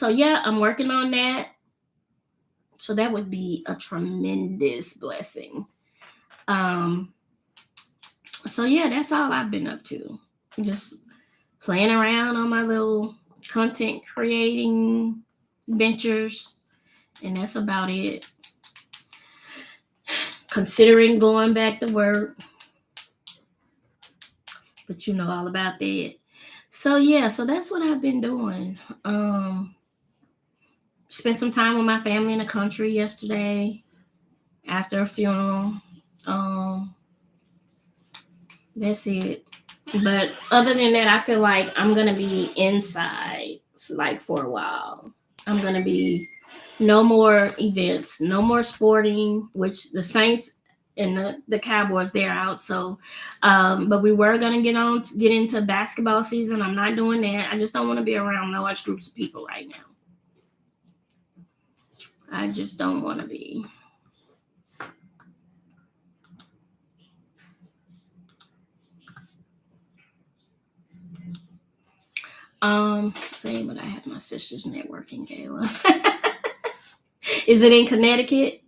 yeah, I'm working on that. So that would be a tremendous blessing. Um, so yeah, that's all I've been up to. Just playing around on my little content creating ventures, and that's about it. Considering going back to work, but you know all about that. So yeah, so that's what I've been doing. Spent some time with my family in the country yesterday after a funeral. Um, that's it. But other than that, I feel like I'm gonna be inside like for a while. I'm gonna be no more events, no more sporting, which the Saints and the Cowboys they're out. So but we were gonna get into basketball season. I'm not doing that. I just don't want to be around large groups of people right now. I just don't want to be. Say what I have my sister's networking gala. Is it in Connecticut?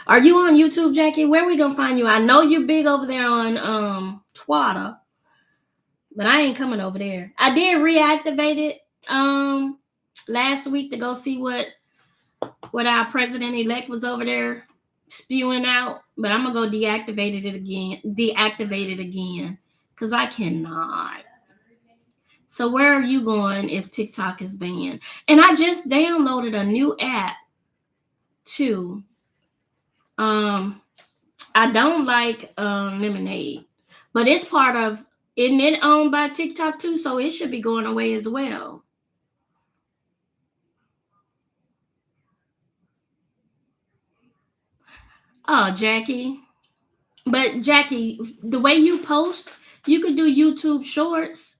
Are you on YouTube, Jackie? Where we gonna find you? I know you're big over there on Twitter, but I ain't coming over there. I did reactivate it last week to go see what our president elect was over there spewing out, but I'm gonna go deactivate it again because I cannot. So where are you going if TikTok is banned? And I just downloaded a new app too. I don't like Lemonade, but it's part of Isn't it owned by TikTok too? So it should be going away as well. Oh, Jackie. But Jackie, the way you post, you could do YouTube shorts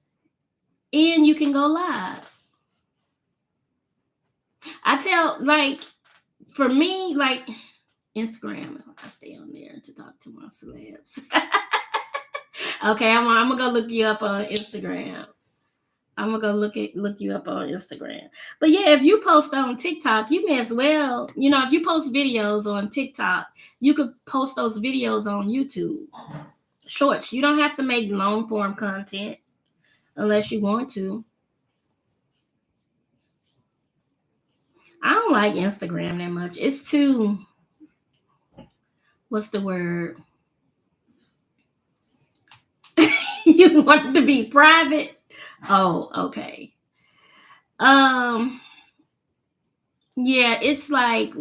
and you can go live. I tell, like, for me, like Instagram, I stay on there to talk to my celebs. Okay, I'm gonna go look you up on Instagram. I'm gonna go look you up on Instagram. But yeah, if you post on TikTok, you may as well, if you post videos on TikTok, you could post those videos on YouTube. Shorts. You don't have to make long form content unless you want to. I don't like Instagram that much. It's too, what's the word? You want to be private? Oh, okay. Um, yeah, it's like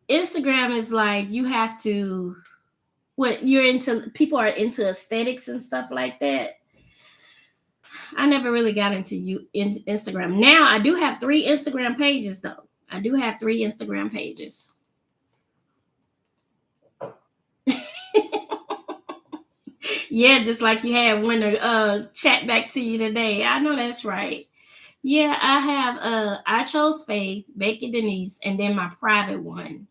Instagram is like you have to what you're into people are into aesthetics and stuff like that. I never really got into Instagram. Now I do have 3 Instagram pages though. I do have 3 Instagram pages. Yeah, just like you had when to chat back to you today. I know that's right. Yeah, I have I chose Faith, Bacon Denise, and then my private one,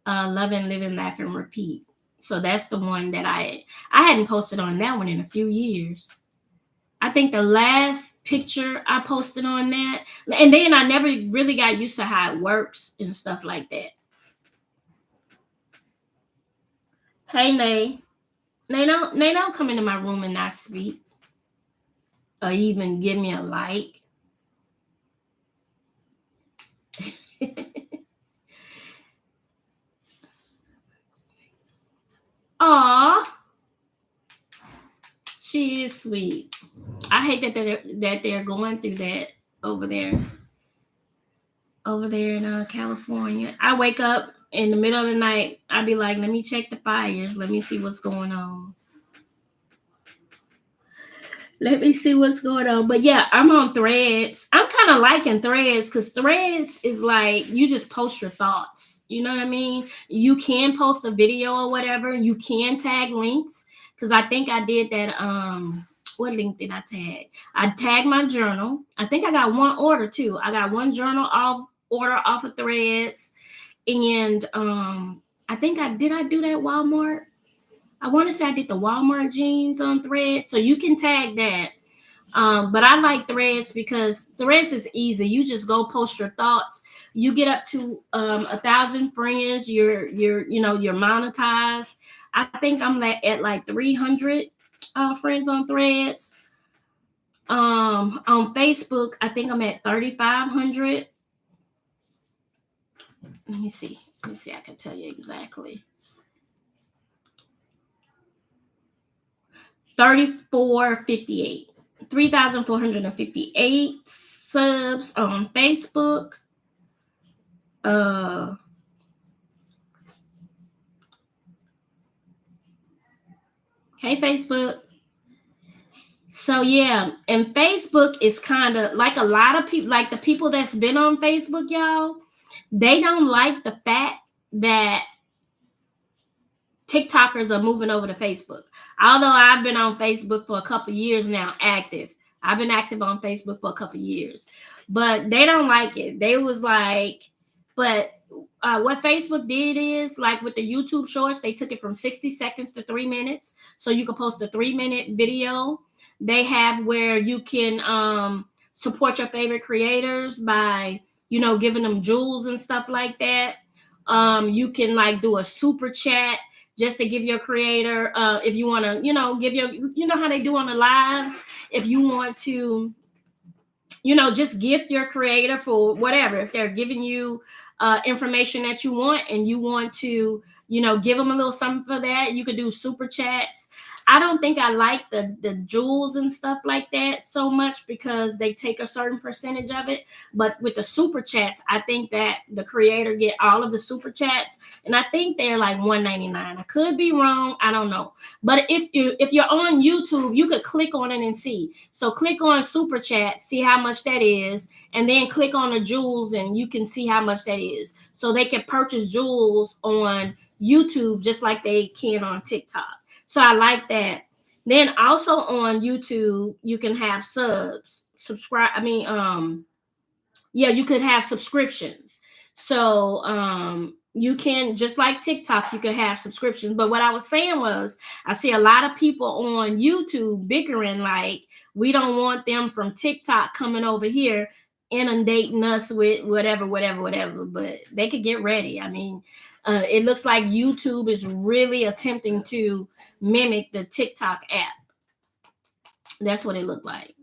Love and Live and Laugh and Repeat. So that's the one that I hadn't posted on that one in a few years. I think the last picture I posted on that, and then I never really got used to how it works and stuff like that. Hey, Nay. Nay don't come into my room and not speak or even give me a like. Aw, she is sweet. I hate that they're going through that over there. Over there in California. I wake up in the middle of the night. I be like, let me check the fires. Let me see what's going on. Let me see what's going on. But yeah, I'm on Threads. I'm kind of liking Threads because Threads is like you just post your thoughts. You know what I mean? You can post a video or whatever. You can tag links because I think I did that. What link did I tag? I tagged my journal. I think I got one order too. I got one journal off of Threads, and I think I do that Walmart. I want to say I did the Walmart jeans on Threads, so you can tag that. But I like Threads because Threads is easy. You just go post your thoughts. You get up to 1,000 friends. You're monetized. I think I'm at like 300 friends on Threads. On Facebook, I think I'm at 3,500. Let me see. I can tell you exactly. 3458. 3,458 subs on Facebook. Hey, Facebook. So yeah, and Facebook is kind of like a lot of people, like the people that's been on Facebook, y'all, they don't like the fact that TikTokers are moving over to Facebook. Although I've been on Facebook for a couple years now, active. I've been active on Facebook for a couple years, but they don't like it. They was like, but what Facebook did is like with the YouTube shorts, they took it from 60 seconds to 3 minutes. So you can post a 3-minute video. They have where you can support your favorite creators by, giving them jewels and stuff like that. You can like do a super chat just to give your creator, if you want to, give your, how they do on the lives. If you want to, just gift your creator for whatever. If they're giving you information that you want and you want to, give them a little something for that, you could do super chats. I don't think I like the jewels and stuff like that so much because they take a certain percentage of it. But with the super chats, I think that the creator get all of the super chats, and I think they're like $1.99. I could be wrong. I don't know. But if you're on YouTube, you could click on it and see. So click on super chat, see how much that is, and then click on the jewels, and you can see how much that is. So they can purchase jewels on YouTube just like they can on TikTok. So I like that. Then also on YouTube, you can have subscribe. You could have subscriptions. So you can, just like TikTok, you could have subscriptions. But what I was saying was, I see a lot of people on YouTube bickering like we don't want them from TikTok coming over here inundating us with whatever. But they could get ready. I mean, it looks like YouTube is really attempting to mimic the TikTok app. That's what it looked like.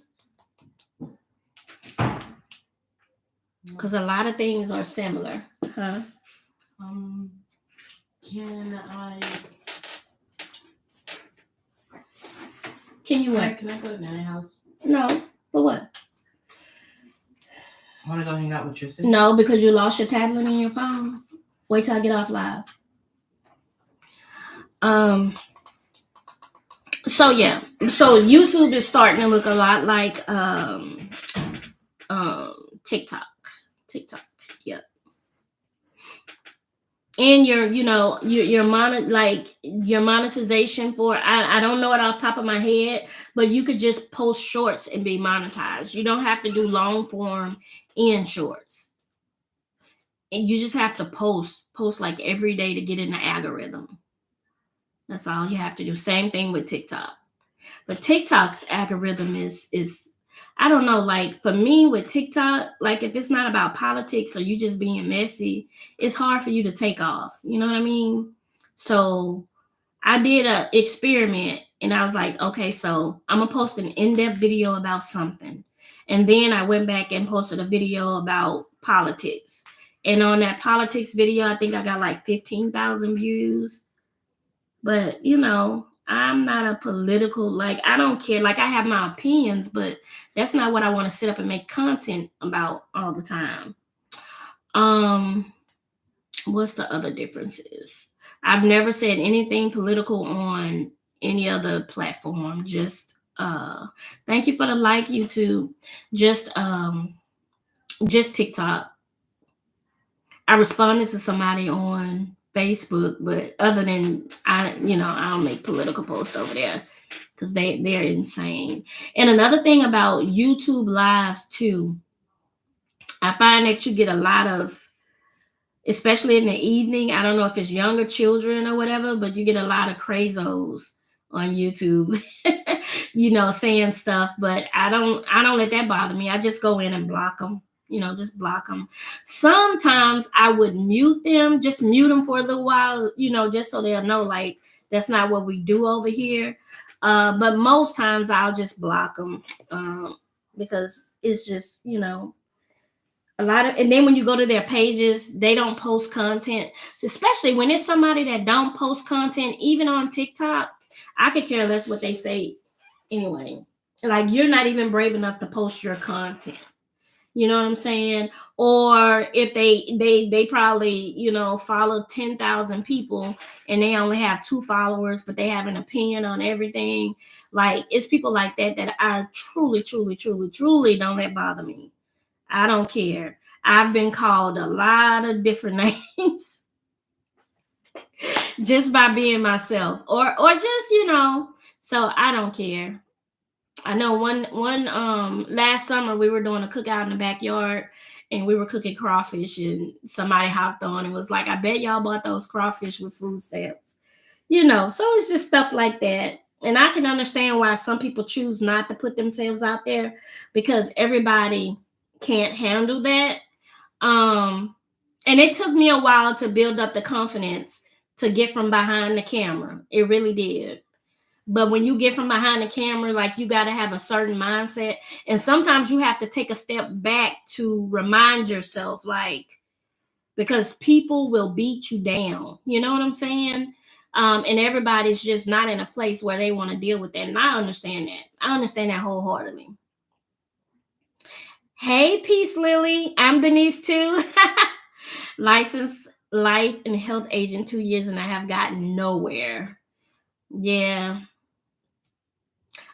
Because a lot of things are similar. Huh? Can you what? Can I go to Nana's house? No. For what? I want to go hang out with Tristan. No, because you lost your tablet and your phone. Wait till I get off live. So yeah. So YouTube is starting to look a lot like TikTok. Yep. And your monetization for, I don't know it off the top of my head, but you could just post shorts and be monetized. You don't have to do long form in shorts. And you just have to post like every day to get in the algorithm. That's all you have to do. Same thing with TikTok. But TikTok's algorithm is I don't know, like for me with TikTok, like if it's not about politics or you just being messy, it's hard for you to take off. You know what I mean? So I did an experiment and I was like, okay, so I'm gonna post an in-depth video about something. And then I went back and posted a video about politics. And on that politics video, I think I got like 15,000 views. But I'm not a political, like, I don't care. Like, I have my opinions, but that's not what I want to sit up and make content about all the time. What's the other differences? I've never said anything political on any other platform. Just thank you for the like, YouTube. Just TikTok. I responded to somebody on Facebook, but other than I don't make political posts over there because they're insane. And another thing about YouTube lives too, I find that you get a lot of, especially in the evening, I don't know if it's younger children or whatever, but you get a lot of crazos on YouTube, saying stuff. But I don't let that bother me. I just go in and block them. Just block them. Sometimes I would mute them, just mute them for a little while, just so they'll know, like, that's not what we do over here. But most times I'll just block them because it's just, a lot of, and then when you go to their pages, they don't post content, especially when it's somebody that don't post content, even on TikTok. I could care less what they say anyway. Like, you're not even brave enough to post your content. You know what I'm saying? Or if they probably, follow 10,000 people and they only have 2 followers, but they have an opinion on everything. Like, it's people like that I truly don't let bother me. I don't care. I've been called a lot of different names just by being myself, or just, so I don't care. I know one last summer we were doing a cookout in the backyard and we were cooking crawfish and somebody hopped on and was like, I bet y'all bought those crawfish with food stamps. So it's just stuff like that. And I can understand why some people choose not to put themselves out there because everybody can't handle that. And it took me a while to build up the confidence to get from behind the camera. It really did. But when you get from behind the camera, like, you got to have a certain mindset. And sometimes you have to take a step back to remind yourself, like, because people will beat you down. You know what I'm saying? And everybody's just not in a place where they want to deal with that. And I understand that. I understand that wholeheartedly. Hey, Peace Lily. I'm Denise too. Licensed life and health agent 2 years, and I have gotten nowhere. Yeah.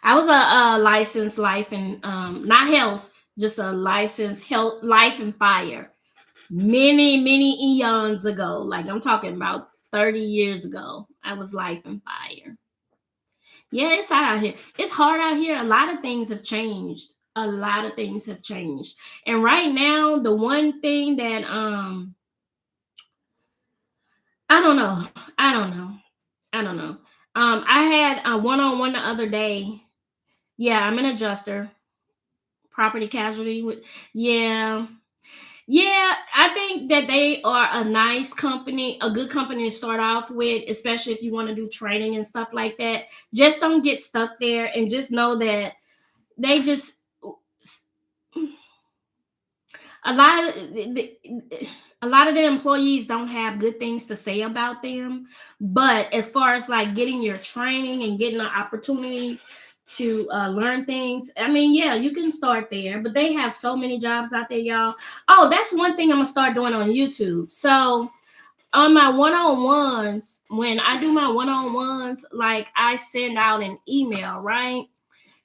I was a licensed life and not health, just a licensed health, life and fire many eons ago. Like I'm talking about 30 years ago. I was life and fire. Yeah, it's hard out here. It's hard out here. A lot of things have changed. A lot of things have changed. And right now, the one thing that I don't know. I don't know. I don't know. I had a one-on-one the other day. Yeah, I'm an adjuster, property casualty with yeah. Yeah, I think that they are a nice company, a good company to start off with, especially if you want to do training and stuff like that. Just don't get stuck there and just know that they just a lot of a lot of the employees don't have good things to say about them. But as far as like getting your training and getting an opportunity to learn things, I mean, yeah, you can start there. But they have so many jobs out there, y'all. Oh, that's one thing I'm gonna start doing on YouTube. So on my one-on-ones, when I do my one-on-ones, like I send out an email, right?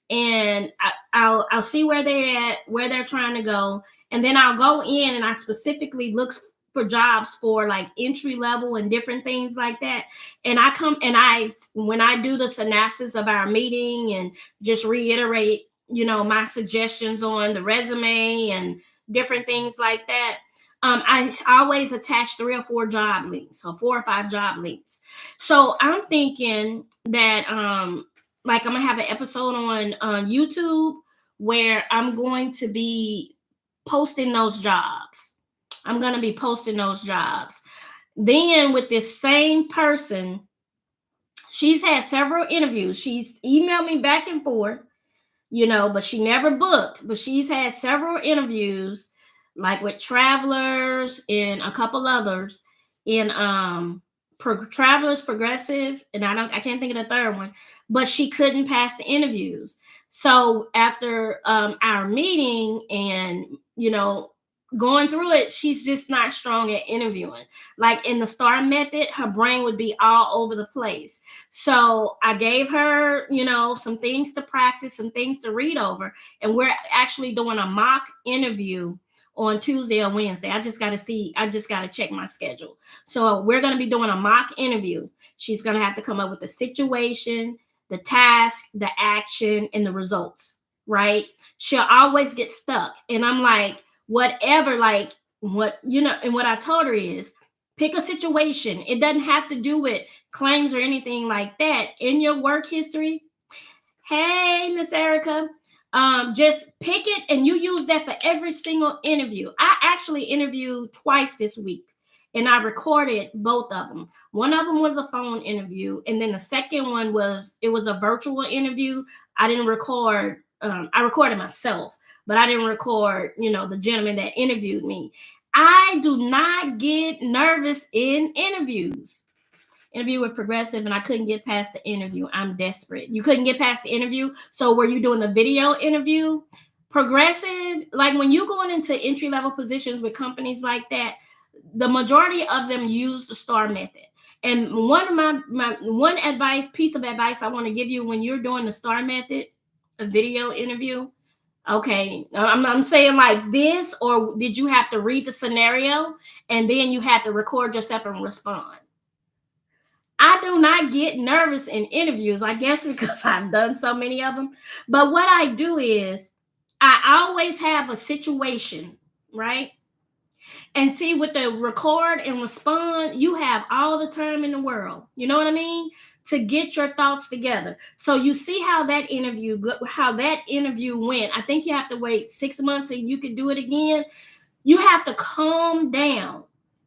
And I'll see where they're at, where they're trying to go, and then I'll go in and I specifically look for jobs for like entry level and different things like that. And I come and I when I do the synopsis of our meeting and just reiterate, my suggestions on the resume and different things like that. I always attach 3 or 4 job links, so 4 or 5 job links. So I'm thinking that like I'm gonna have an episode on YouTube where I'm going to be posting those jobs. I'm gonna be posting those jobs. Then with this same person, she's had several interviews. She's emailed me back and forth, but she never booked. But she's had several interviews, like with Travelers and a couple others in Travelers Progressive, and I can't think of the third one, but she couldn't pass the interviews. So after our meeting and going through it, she's just not strong at interviewing. Like in the STAR method, her brain would be all over the place. So I gave her, some things to practice, some things to read over, and we're actually doing a mock interview on Tuesday or Wednesday. I just got to check my schedule. So we're going to be doing a mock interview. She's going to have to come up with the situation, the task, the action, and the results, right? She'll always get stuck. And I'm like, whatever, like what, and what I told her is pick a situation. It doesn't have to do with claims or anything like that in your work history. Hey, Miss Erica. Just pick it and you use that for every single interview. I actually interviewed twice this week and I recorded both of them. One of them was a phone interview, and then the second one was a virtual interview. I didn't record. I recorded myself, but I didn't record, the gentleman that interviewed me. I do not get nervous in interviews. Interview with Progressive, and I couldn't get past the interview. I'm desperate. You couldn't get past the interview. So were you doing the video interview? Progressive, like when you're going into entry level positions with companies like that, the majority of them use the STAR method. And one of my one piece of advice I want to give you when you're doing the STAR method, a video interview. Okay, I'm saying like this, or did you have to read the scenario and then you had to record yourself and respond? I do not get nervous in interviews, I guess because I've done so many of them. But what I do is I always have a situation, right? And see, with the record and respond, you have all the time in the world. You know what I mean? To get your thoughts together. So you see how that interview went. I think you have to wait 6 months and you can do it again. You have to calm down,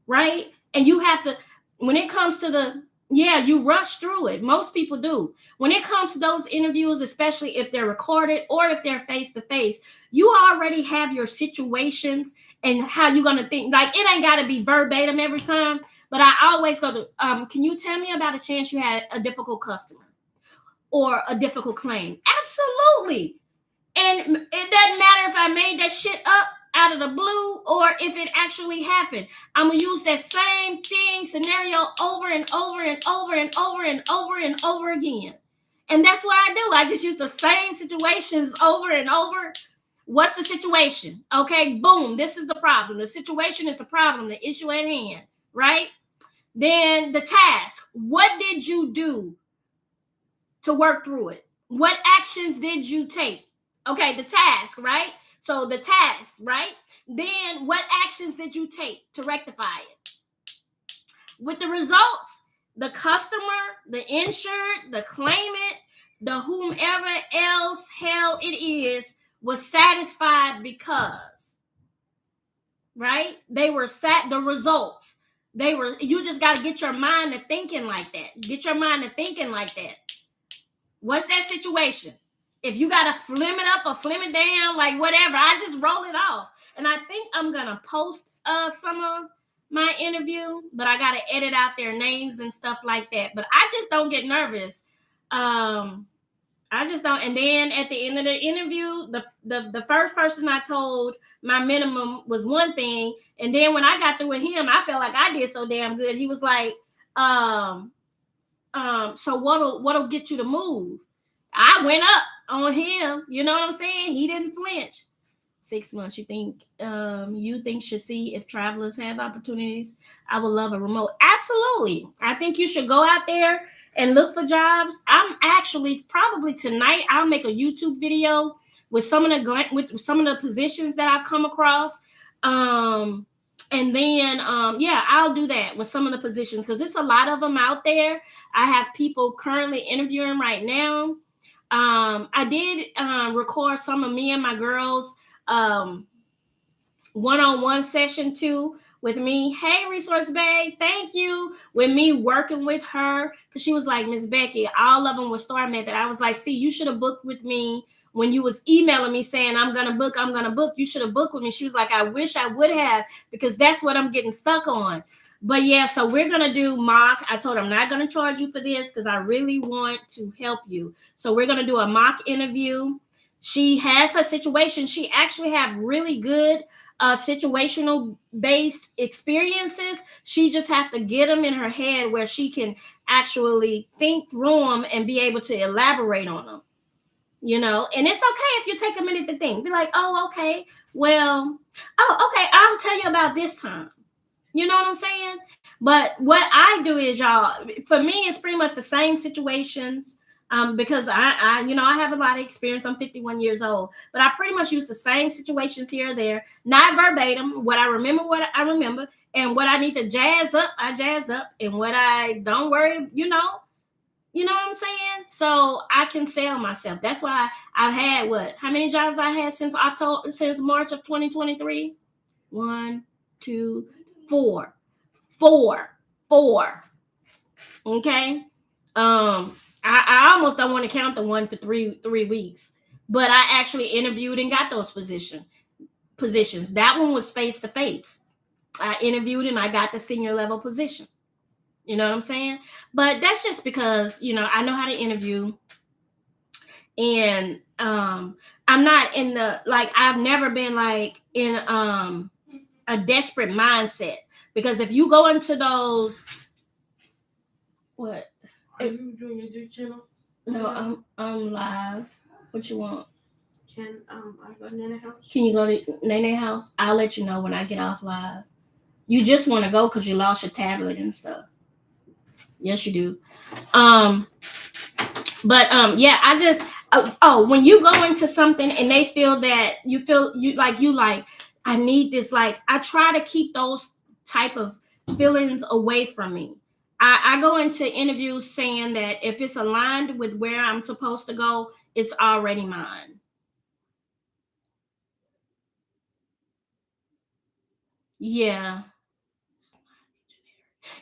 right? And you have to, when it comes to you rush through it. Most people do. When it comes to those interviews, especially if they're recorded or if they're face to face, you already have your situations and how you're going to think. Like, it ain't got to be verbatim every time, But I always go to, can you tell me about a chance you had a difficult customer or a difficult claim? Absolutely. And it doesn't matter if I made that shit up out of the blue or if it actually happened. I'm going to use that same thing, scenario over and over and over and over and over and over again. And that's what I do. I just use the same situations over and over. What's the situation? Okay, boom, this is the problem. The situation is the problem, the issue at hand, right? Then the task. What did you do to work through it? What actions did you take? Okay, the task, right? So the task, right? Then what actions did you take to rectify it? With the results, the customer, the insured, the claimant, the whomever else hell it is was satisfied because, right? They were the results. You just got to get your mind to thinking like that. Get your mind to thinking like that. What's that situation? If you got to flim it up or flim it down, like whatever, I just roll it off. And I think I'm going to post some of my interview, but I got to edit out their names and stuff like that. But I just don't get nervous. I just don't. And then at the end of the interview, the first person I told my minimum was one thing. And then when I got through with him, I felt like I did so damn good. He was like, so what'll get you to move? I went up on him. You know what I'm saying? He didn't flinch. 6 months. You think should see if travelers have opportunities? I would love a remote. Absolutely. I think you should go out there and look for jobs. I'm actually probably tonight I'll make a YouTube video with some of the positions that I've come across. And then I'll do that with some of the positions because it's a lot of them out there. I have people currently interviewing right now. I did record some of me and my girls one-on-one session too with me. Hey, Resource Babe, thank you. With me working with her, because she was like, Miss Becky, all of them were Star Method. I was like, see, you should have booked with me when you was emailing me saying, I'm gonna book. You should have booked with me. She was like, I wish I would have, because that's what I'm getting stuck on. But yeah, so we're gonna do mock. I told her I'm not gonna charge you for this because I really want to help you. So we're gonna do a mock interview. She has her situation. She actually have really good situational based experiences. She just have to get them in her head where she can actually think through them and be able to elaborate on them. You know, and it's okay if you take a minute to think. Be like, oh, okay, well, oh, okay, I'll tell you about this time. You know what I'm saying? But what I do is, y'all, for me, it's pretty much the same situations. Because I have a lot of experience. I'm 51 years old, but I pretty much use the same situations here or there, not verbatim. What I remember, and what I need to jazz up, I jazz up, and what I don't worry, you know what I'm saying? So I can sell myself. That's why I've had how many jobs I had since March of 2023? 1, 2, 4. Okay. I almost don't want to count the one for three weeks, but I actually interviewed and got those positions. That one was face to face. I interviewed and I got the senior level position. You know what I'm saying? But that's just because, I know how to interview, and I'm not in I've never been in a desperate mindset, because if you go into those, what? Are you doing your YouTube channel? No, I'm live. What you want? Can I go to Nene house? Can you go to Nene house? I'll let you know when I get off live. You just want to go because you lost your tablet and stuff. Yes, you do. I just when you go into something and they feel that I need this, I try to keep those type of feelings away from me. I go into interviews saying that if it's aligned with where I'm supposed to go, it's already mine. Yeah.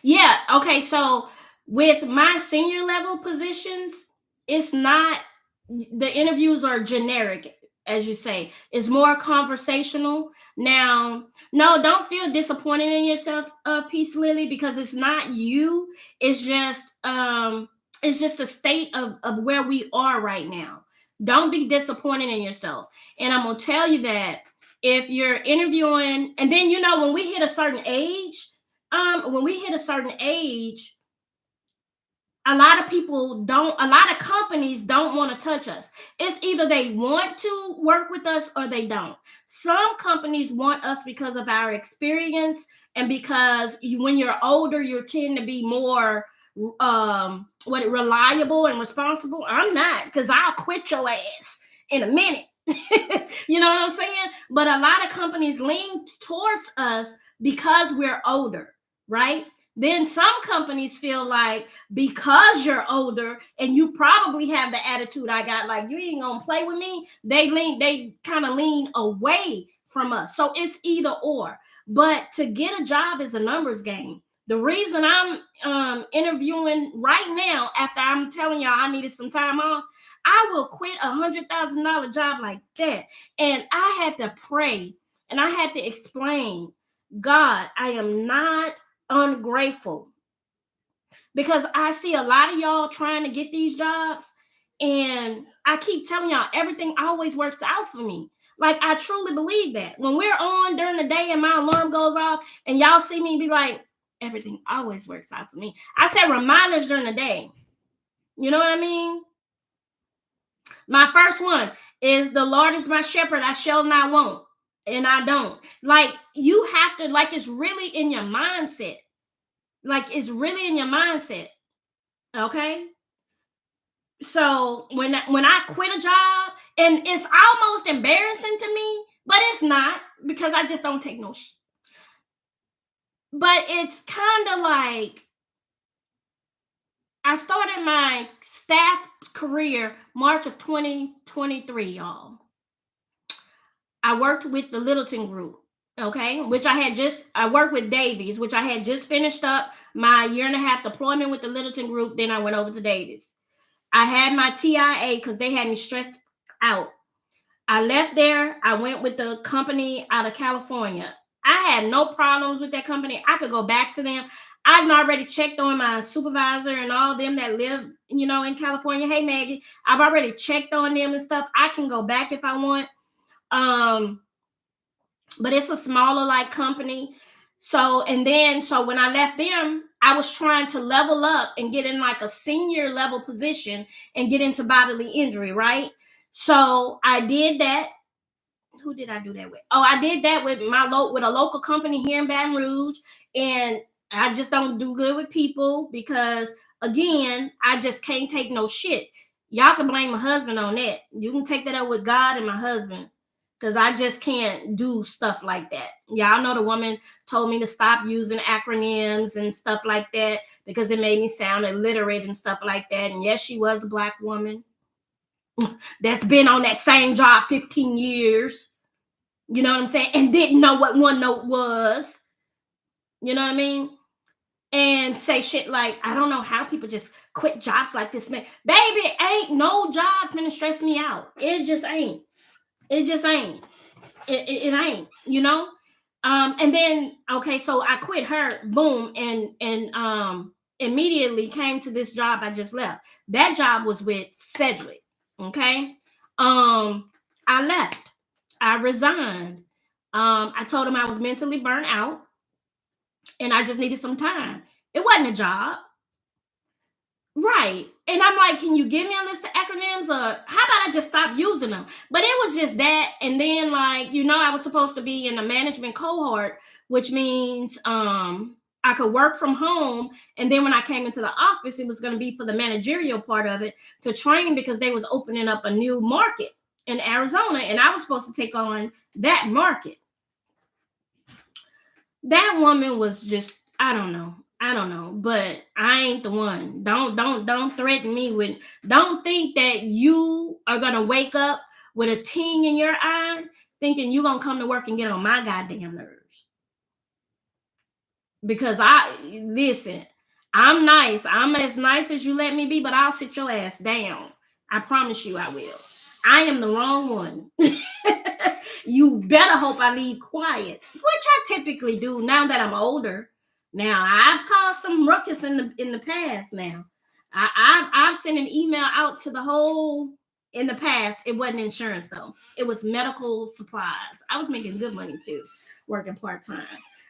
Yeah. Okay. So with my senior level positions, it's not, the interviews are generic. as you say. It's more conversational. Now, no, don't feel disappointed in yourself, Peace Lily, because it's not you. It's just a state of where we are right now. Don't be disappointed in yourself. And I'm gonna tell you that if you're interviewing, and then when we hit a certain age, when we hit a certain age, a lot of people don't, a lot of companies don't want to touch us. It's either they want to work with us or they don't. Some companies want us because of our experience, and because when you're older, you tend to be more reliable and responsible. I'm not, because I'll quit your ass in a minute. You know what I'm saying? But a lot of companies lean towards us because we're older, right? Then some companies feel like because you're older and you probably have the attitude I got, like you ain't gonna play with me, they kind of lean away from us. So it's either or. But to get a job is a numbers game. The reason I'm interviewing right now, after I'm telling y'all I needed some time off, I will quit $100,000 job like that. And I had to pray and I had to explain, God, I am not ungrateful, because I see a lot of y'all trying to get these jobs, and I keep telling y'all everything always works out for me. Like, I truly believe that when we're on during the day and my alarm goes off and y'all see me be like, everything always works out for me. I set reminders during the day. You know what I mean? My first one is, the Lord is my shepherd, I shall not want. And I don't. Like, you have to, like, it's really in your mindset. Like, it's really in your mindset. Okay? So when I quit a job, and it's almost embarrassing to me, but it's not, because I just don't take no shit. But it's kind of like, I started my staff career March of 2023, y'all. I worked with the Littleton Group, okay, I worked with Davies, which I had just finished up my 1.5 year deployment with the Littleton Group. Then I went over to Davies. I had my TIA because they had me stressed out. I left there. I went with the company out of California. I had no problems with that company. I could go back to them. I've already checked on my supervisor and all them that live, in California. Hey, Maggie, I've already checked on them and stuff. I can go back if I want. But it's a smaller like company. So when I left them, I was trying to level up and get in like a senior level position and get into bodily injury, right? So I did that. Who did I do that with? Oh, I did that with with a local company here in Baton Rouge. And I just don't do good with people because, again, I just can't take no shit. Y'all can blame my husband on that. You can take that up with God and my husband, because I just can't do stuff like that. Y'all know the woman told me to stop using acronyms and stuff like that because it made me sound illiterate and stuff like that. And yes, she was a Black woman that's been on that same job 15 years. You know what I'm saying? And didn't know what one note was. You know what I mean? And say shit like, I don't know how people just quit jobs like this, man. Baby, ain't no job finna stress me out. It just ain't. It just ain't. It ain't, and then, okay, so I quit her, boom, and immediately came to this job I just left. That job was with Sedgwick. Okay. I left. I resigned. I told him I was mentally burnt out and I just needed some time. It wasn't a job. Right. And I'm like, can you give me a list of acronyms, or how about I just stop using them? But it was just that. And then, like, I was supposed to be in the management cohort, which means I could work from home. And then when I came into the office, it was going to be for the managerial part of it to train, because they was opening up a new market in Arizona. And I was supposed to take on that market. That woman was just, I don't know, but I ain't the one. Don't threaten me with, don't think that you are gonna wake up with a ting in your eye thinking you're gonna come to work and get on my goddamn nerves. Because listen, I'm nice. I'm as nice as you let me be, but I'll sit your ass down. I promise you I will. I am the wrong one. You better hope I leave quiet, which I typically do now that I'm older. Now I've caused some ruckus in the past. Now I've sent an email out to the whole. In the past, it wasn't insurance though; it was medical supplies. I was making good money too, working part time.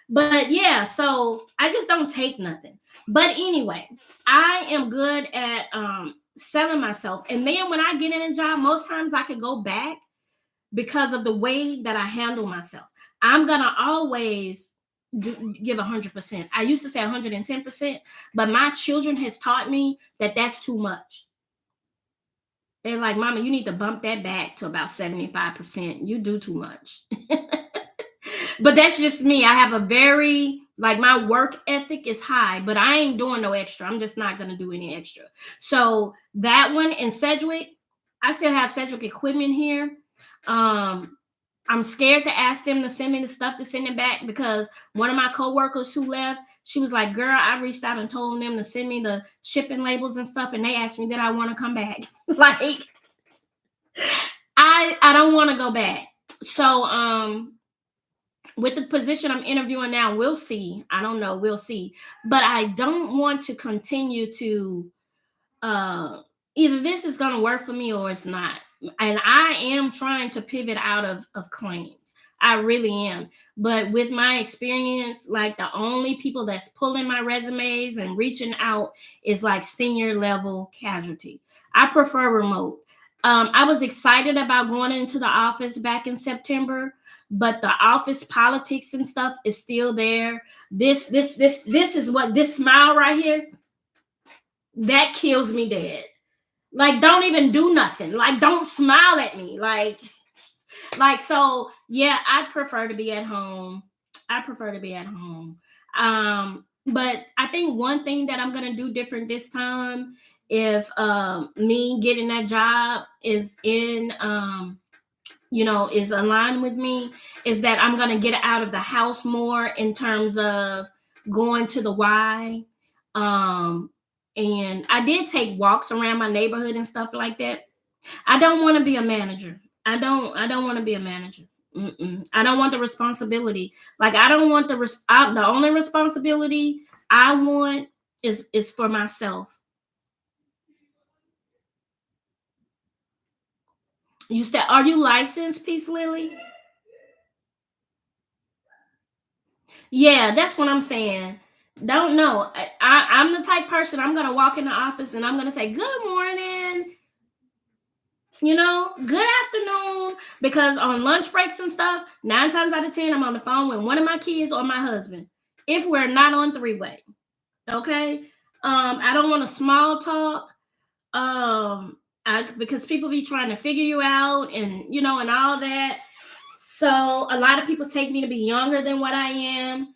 But yeah, so I just don't take nothing. But anyway, I am good at selling myself, and then when I get in a job, most times I can go back because of the way that I handle myself. I'm gonna always give 100%. I used to say 110%, but my children has taught me that that's too much. They're like, Mama, you need to bump that back to about 75%. You do too much. But that's just me. I have a very, like, my work ethic is high, but I ain't doing no extra. I'm just not going to do any extra. So that one in Sedgwick, I still have Sedgwick equipment here. I'm scared to ask them to send me the stuff to send it back because one of my coworkers who left, she was like, girl, I reached out and told them to send me the shipping labels and stuff, and they asked me that I want to come back. Like, I don't want to go back. So with the position I'm interviewing now, we'll see. I don't know, we'll see. But I don't want to continue to either this is going to work for me or it's not. And I am trying to pivot out of claims. I really am. But with my experience, like the only people that's pulling my resumes and reaching out is like senior level casualty. I prefer remote. I was excited about going into the office back in September, but the office politics and stuff is still there. This is what this smile right here that kills me dead. Like, don't even do nothing. Like, don't smile at me. Like, so yeah, I prefer to be at home. But I think one thing that I'm gonna do different this time, if me getting that job is in is aligned with me, is that I'm gonna get out of the house more in terms of going to the Y. And I did take walks around my neighborhood and stuff like that. I don't want to be a manager. I don't want to be a manager. I don't want the responsibility. Like, I don't want the only responsibility I want is for myself. You said, are you licensed, Peace Lily? Yeah, that's what I'm saying. Don't know. I'm the type person, I'm gonna walk in the office and I'm gonna say good morning, good afternoon, because on lunch breaks and stuff, 9 times out of 10, I'm on the phone with one of my kids or my husband. If we're not on 3-way, okay. I don't want to small talk. Because people be trying to figure you out and and all that. So a lot of people take me to be younger than what I am.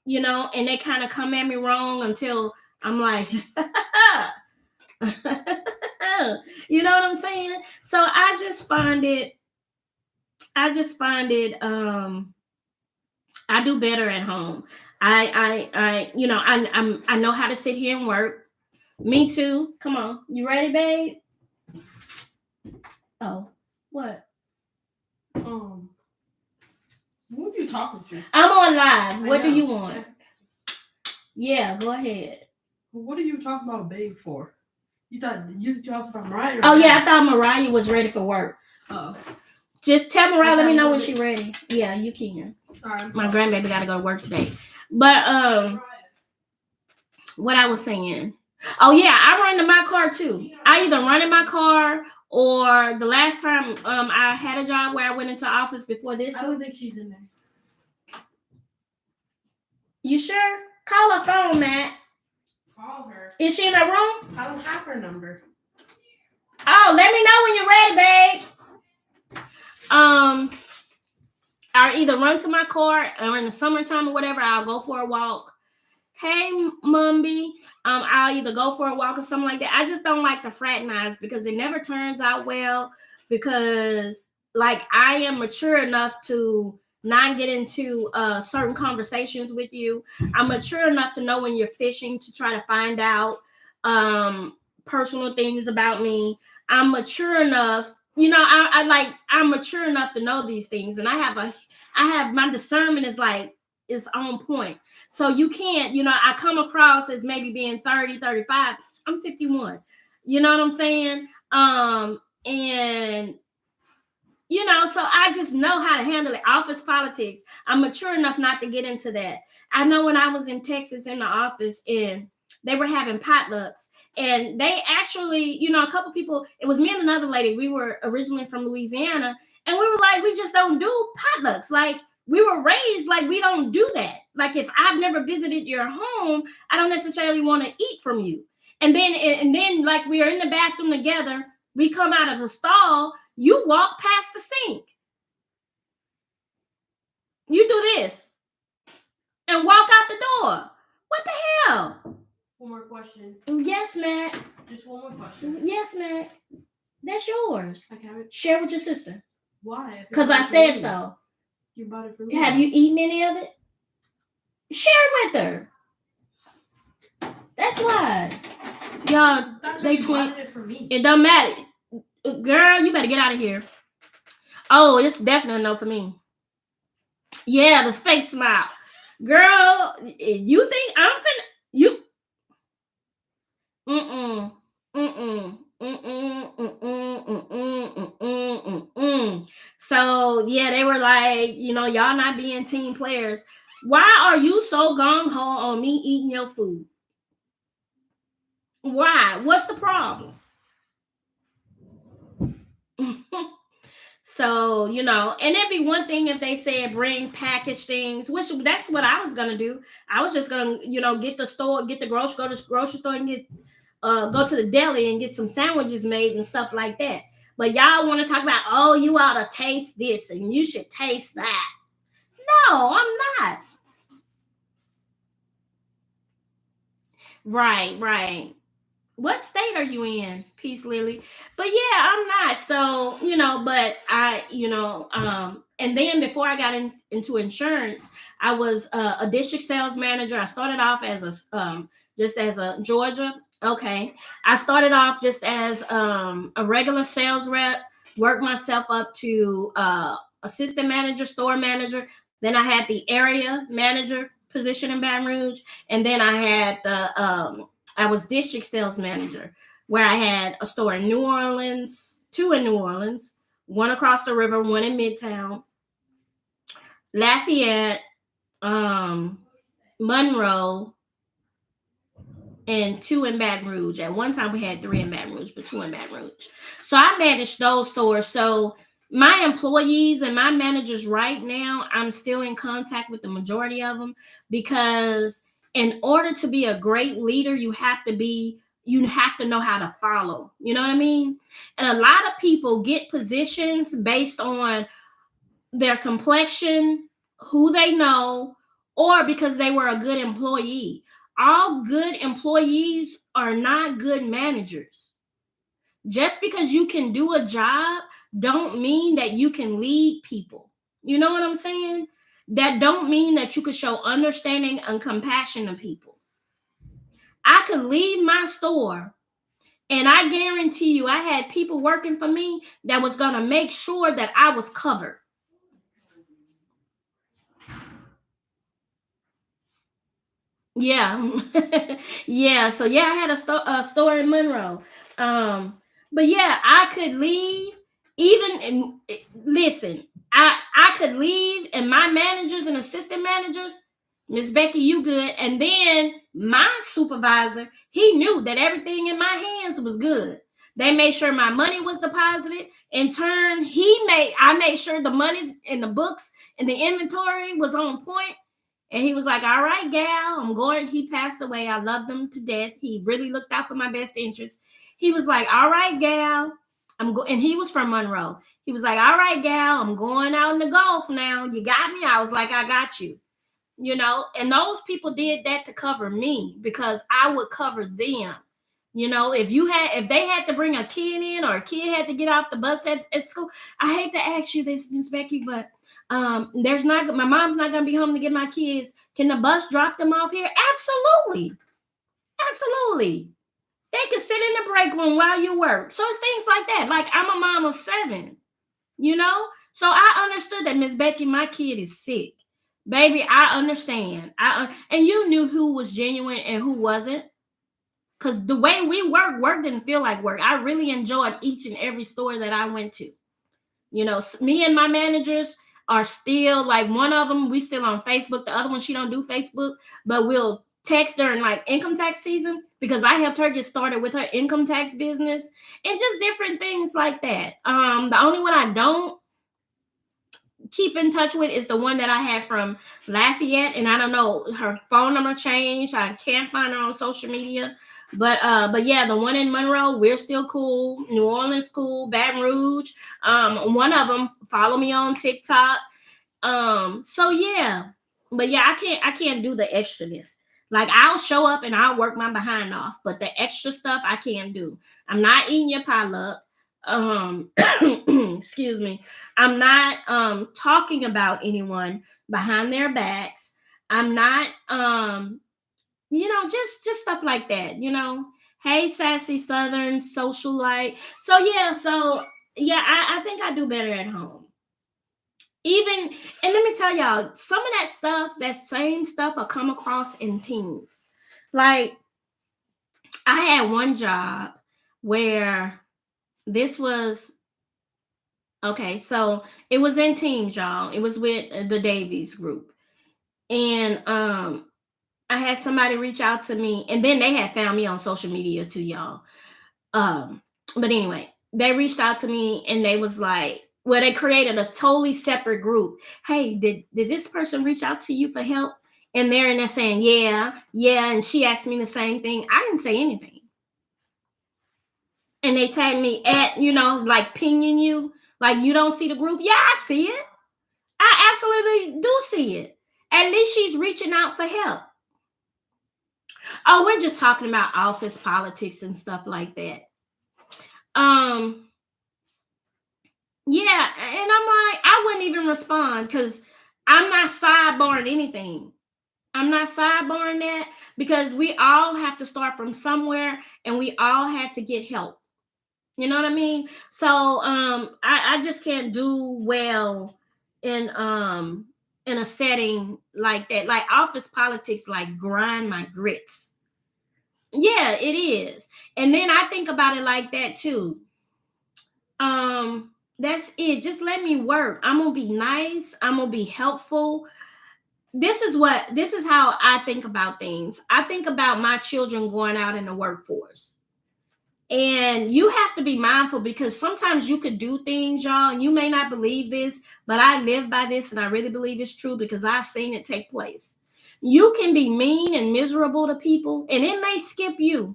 And they kind of come at me wrong until I'm like, you know what I'm saying? So I just find it, I do better at home. I know how to sit here and work. Me too. Come on. You ready, babe? Oh, what? Who are you talking to? I'm on live. What do you want? Yeah, go ahead. What are you talking about babe for? You thought you talking about Mariah? Oh, yeah, I thought Mariah was ready for work. Oh. Just tell Mariah, let me know when she's ready. Yeah, you can. All right, my grandbaby got to go to work today. But what I was saying. Oh, yeah, I run in my car too. I either run in my car, or the last time I had a job where I went into office before this. I don't think she's in there. You sure? Call her phone, Matt. Call her. Is she in her room? I don't have her number. Oh, let me know when you're ready, babe. I'll either run to my car, or in the summertime or whatever, I'll go for a walk. Hey, Mumby. I'll either go for a walk or something like that. I just don't like to fraternize because it never turns out well, because like I am mature enough to not get into certain conversations with you. I'm mature enough to know when you're fishing to try to find out personal things about me. I'm mature enough I'm mature enough to know these things, and I have my discernment is on point. So you can't, I come across as maybe being 30, 35. I'm 51. You know what I'm saying? And so I just know how to handle it. Office politics. I'm mature enough not to get into that. I know when I was in Texas in the office and they were having potlucks, and they actually, a couple people, it was me and another lady. We were originally from Louisiana, and we were like, we just don't do potlucks. Like, we were raised like we don't do that. Like, if I've never visited your home, I don't necessarily want to eat from you. And then like, we are in the bathroom together. We come out of the stall. You walk past the sink. You do this and walk out the door. What the hell? One more question. Yes, Matt. Just one more question. Yes, Matt. That's yours. Okay. Share with your sister. Why? Because I said so. You bought it for me. Have you eaten any of it? Share it with her. That's why. Y'all, they twin. It for me. It don't matter. Girl, you better get out of here. Oh, it's definitely a no for me. Yeah, the fake smile. Girl, you think I'm finna you So yeah, they were like, y'all not being team players. Why are you so gung-ho on me eating your food? Why? What's the problem? So, and it'd be one thing if they said bring packaged things, which that's what I was gonna do. I was just gonna, get the grocery, go to the grocery store and go to the deli and get some sandwiches made and stuff like that. But y'all want to talk about, oh, you ought to taste this and you should taste that. No, I'm not. Right. What state are you in? Peace, Lily. But yeah, I'm not. So, but I, and then before I got into insurance, I was a district sales manager. I started off as just as a Georgia. Okay. I started off just as a regular sales rep, worked myself up to assistant manager, store manager. Then I had the area manager position in Baton Rouge. And then I had I was district sales manager, where I had a store in New Orleans, 2 in New Orleans, 1 across the river, 1 in Midtown, Lafayette, Monroe, and 2 in Baton Rouge. At one time we had 3 in Baton Rouge, but 2 in Baton Rouge. So I managed those stores. So my employees and my managers right now, I'm still in contact with the majority of them, because in order to be a great leader, you have to know how to follow. You know what I mean? And a lot of people get positions based on their complexion, who they know, or because they were a good employee. All good employees are not good managers. Just because you can do a job don't mean that you can lead people. You know what I'm saying? That don't mean that you could show understanding and compassion to people. I could leave my store, and I guarantee you I had people working for me that was going to make sure that I was covered. Yeah. Yeah. So yeah, I had a store in Monroe. But yeah, I could leave listen, I could leave, and my managers and assistant managers, Miss Becky, you good. And then my supervisor, he knew that everything in my hands was good. They made sure my money was deposited. In turn, I made sure the money in the books and the inventory was on point. And he was like, all right, gal, I'm going. He passed away. I loved him to death. He really looked out for my best interest. He was like, all right, gal, and he was from Monroe. He was like, all right, gal, I'm going out in the Gulf now. You got me? I was like, I got you. And those people did that to cover me, because I would cover them. If they had to bring a kid in, or a kid had to get off the bus at school, I hate to ask you this, Miss Becky, but my mom's not gonna be home to get my kids. Can the bus drop them off here? Absolutely. They can sit in the break room while you work. So it's things like that. Like, I'm a mom of 7, you know? So I understood that, Miss Becky, my kid is sick. Baby, I understand. And you knew who was genuine and who wasn't. Because the way we work didn't feel like work. I really enjoyed each and every store that I went to. You know, me and my managers are still, like, one of them, we still on Facebook. The other one, she don't do Facebook, but we'll text during like income tax season because I helped her get started with her income tax business and just different things like that. The only one I don't keep in touch with is the one that I had from Lafayette, and I don't know, her phone number changed. I can't find her on social media. But yeah, the one in Monroe, we're still cool. New Orleans, cool. Baton Rouge, one of them follow me on TikTok. So yeah, but yeah, I can't do the extraness. Like, I'll show up and I'll work my behind off, but the extra stuff I can't do. I'm not eating your potluck. Excuse me. I'm not talking about anyone behind their backs. I'm not just stuff like that, you know. Hey, sassy Southern socialite. So I think I do better at home. Even, and let me tell y'all, some of that stuff, that same stuff will come across in teams. Like, I had one job where this was okay, so it was in teams, y'all. It was with the Davies group. And I had somebody reach out to me, and then they had found me on social media too, y'all. Um, but anyway, they reached out to me and they was like, well, they created a totally separate group. Hey, did this person reach out to you for help? And they're in there saying, yeah. And she asked me the same thing. I didn't say anything. And they tagged me at, like, pinging you. Like, you don't see the group? Yeah, I see it. I absolutely do see it. At least she's reaching out for help. Oh, we're just talking about office politics and stuff like that. Um, Yeah, and I'm like, I wouldn't even respond because I'm not sidebarring anything. I'm not sidebarring that because we all have to start from somewhere and we all had to get help. You know what I mean? So I just can't do well in in a setting like that. Like, office politics like grind my grits. Yeah, it is. And then I think about it like that too. That's it. Just let me work. I'm gonna be nice. I'm gonna be helpful. This is how I think about things. I think about my children going out in the workforce. And you have to be mindful because sometimes you could do things, y'all, and you may not believe this, but I live by this and I really believe it's true because I've seen it take place. You can be mean and miserable to people, and it may skip you,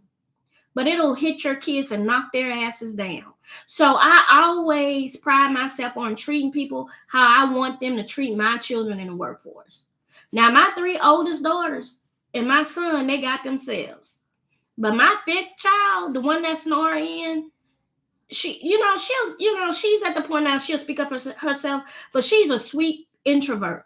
but it'll hit your kids and knock their asses down. So I always pride myself on treating people how I want them to treat my children in the workforce. Now, my 3 oldest daughters and my son, they got themselves. But my 5th child, the one that's an RN, she's at the point now she'll speak up for herself, but she's a sweet introvert.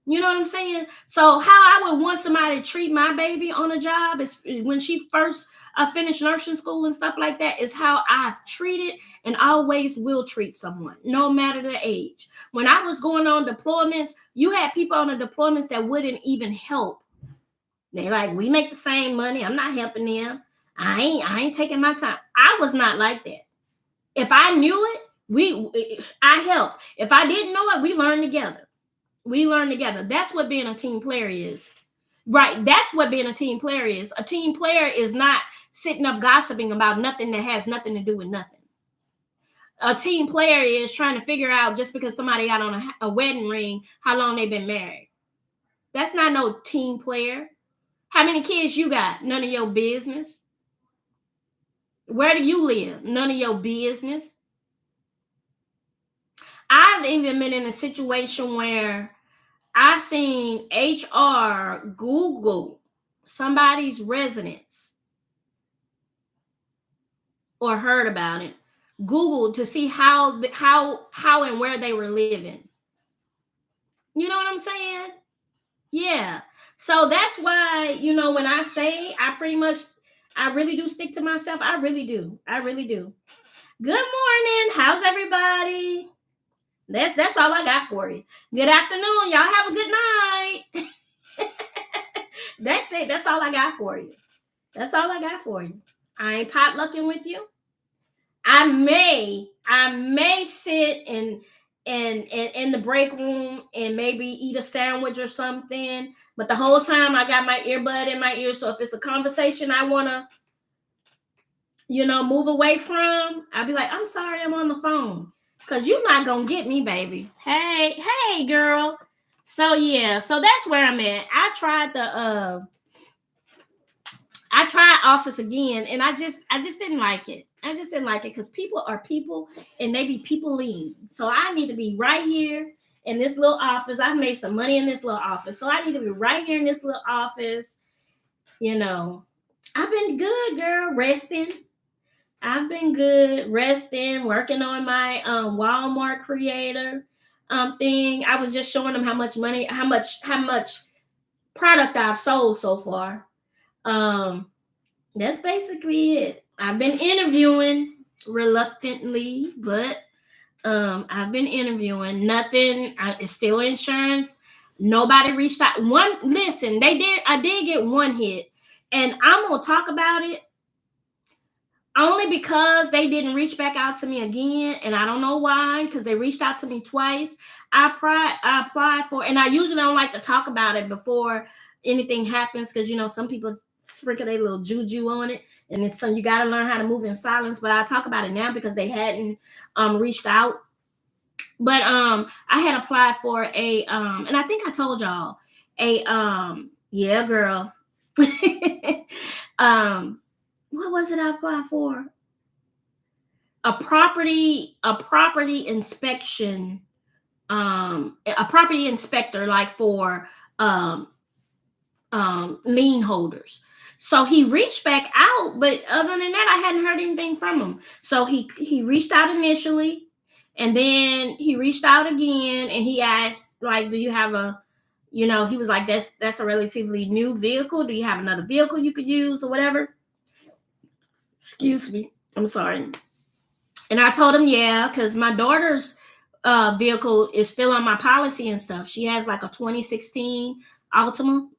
You know what I'm saying? So how I would want somebody to treat my baby on a job is when she first finished nursing school and stuff like that is how I've treated and always will treat someone, no matter their age. When I was going on deployments, you had people on the deployments that wouldn't even help. They like, we make the same money. I'm not helping them. I ain't taking my time. I was not like that. If I knew it, I helped. If I didn't know it, we learned together. We learn together. That's what being a team player is. Right. That's what being a team player is. A team player is not sitting up gossiping about nothing that has nothing to do with nothing. A team player is trying to figure out just because somebody got on a wedding ring, how long they've been married. That's not no team player. How many kids you got? None of your business. Where do you live? None of your business. I've even been in a situation where I've seen HR Google somebody's residence or heard about it. Google to see how and where they were living. You know what I'm saying? Yeah. So that's why, when I say I pretty much I really do stick to myself. I really do. I really do. Good morning. How's everybody? That's all I got for you. Good afternoon. Y'all have a good night. That's it. That's all I got for you. That's all I got for you. I ain't potlucking with you. I may sit in the break room and maybe eat a sandwich or something. But the whole time I got my earbud in my ear. So if it's a conversation I wanna, move away from, I'll be like, I'm sorry, I'm on the phone. Cause you're not gonna get me, baby. Hey, girl. So yeah, so that's where I'm at. I tried Office again, and I just didn't like it. I just didn't like it because people are people, and they be people lean. So I need to be right here in this little office. I've made some money in this little office, so I need to be right here in this little office. I've been good, girl, resting. I've been good, resting, working on my Walmart creator thing. I was just showing them how much money, how much product I've sold so far. That's basically it. I've been interviewing reluctantly, but I've been interviewing. Nothing. It's still insurance. Nobody reached out. Listen, they did. I did get one hit, and I'm gonna talk about it only because they didn't reach back out to me again, and I don't know why. Because they reached out to me twice. I applied for, and I usually don't like to talk about it before anything happens because some people sprinkle a little juju on it, and it's so you got to learn how to move in silence. But I talk about it now because they hadn't reached out. But I had applied for a and I think I told y'all a yeah, girl. What was it I applied for? A property inspection, a property inspector, like for lien holders. So he reached back out, but other than that, I hadn't heard anything from him. So he reached out initially, and then he reached out again, and he asked, like, do you have he was like, that's a relatively new vehicle. Do you have another vehicle you could use or whatever? Excuse me. I'm sorry. And I told him, yeah, because my daughter's vehicle is still on my policy and stuff. She has like a 2016 Altima.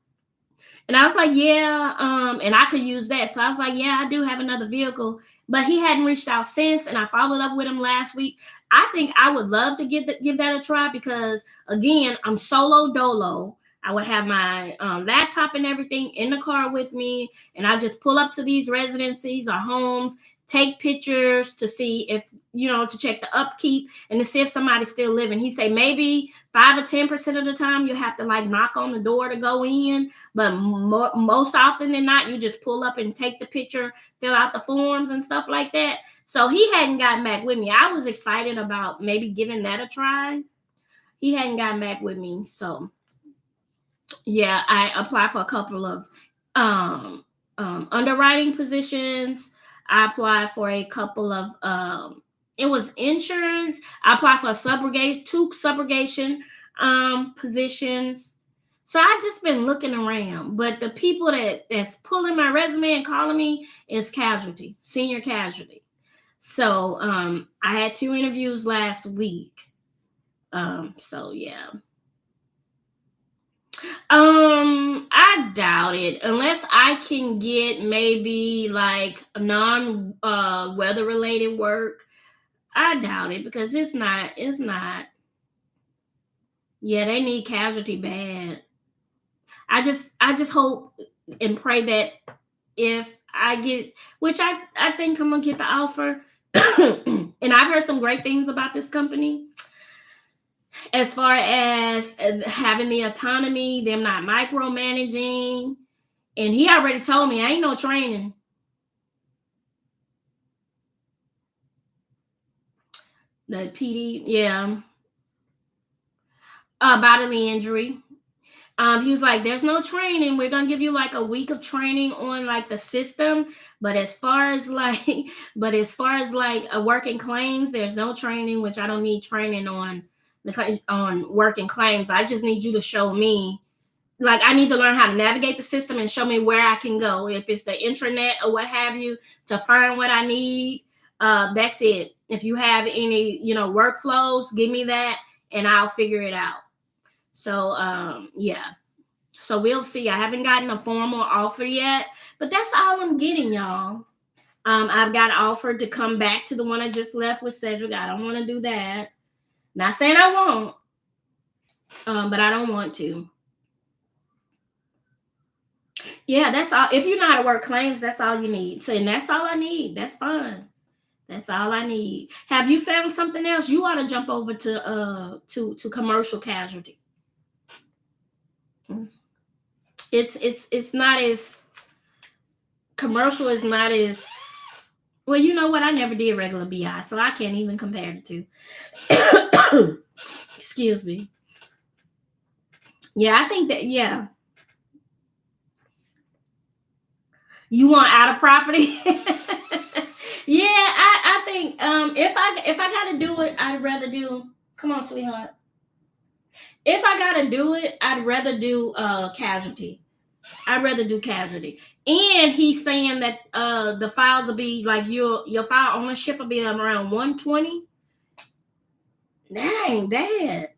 And I was like, yeah, and I could use that. So I was like, yeah, I do have another vehicle. But he hadn't reached out since, and I followed up with him last week. I think I would love to give that a try because, again, I'm solo dolo. I would have my laptop and everything in the car with me, and I just pull up to these residencies or homes, take pictures to see if, to check the upkeep and to see if somebody's still living. He say maybe 5 or 10% of the time you have to like knock on the door to go in, but most often than not, you just pull up and take the picture, fill out the forms and stuff like that. So he hadn't gotten back with me. I was excited about maybe giving that a try. He hadn't gotten back with me. So yeah, I applied for a couple of underwriting positions. I applied for a couple of it was insurance. I applied for two subrogation positions. So I've just been looking around, but the people that's pulling my resume and calling me is senior casualty. So I had 2 interviews last week. So yeah. I doubt it unless I can get maybe like non weather related work. I doubt it because it's not. Yeah, they need casualty bad. I just hope and pray that if I get, which I think I'm gonna get the offer, and I've heard some great things about this company. As far as having the autonomy, them not micromanaging. And he already told me I ain't no training. The PD, yeah. Bodily injury. He was like, there's no training. We're going to give you like a week of training on like the system. But as far as like working claims, there's no training, which I don't need training on working claims. I just need you to show me like I need to learn how to navigate the system and show me where I can go. If it's the intranet or what have you, to find what I need. That's it. If you have any, workflows, give me that and I'll figure it out. So yeah. So we'll see. I haven't gotten a formal offer yet, but that's all I'm getting, y'all. I've got offered to come back to the one I just left with Cedric. I don't want to do that. Not saying I won't, but I don't want to. Yeah, that's all. If you know how to work claims, that's all you need. So, and that's all I need. That's fine. That's all I need. Have you found something else? You ought to jump over to commercial casualty. It's not as commercial is not as well. You know what? I never did regular BI, so I can't even compare the two. Excuse me. Yeah, I think that you want out of property. Yeah, I think if I gotta do it, I'd rather do. Come on, sweetheart. If I gotta do it, I'd rather do casualty. I'd rather do casualty. And he's saying that the files will be like your file ownership will be around 120. That ain't bad.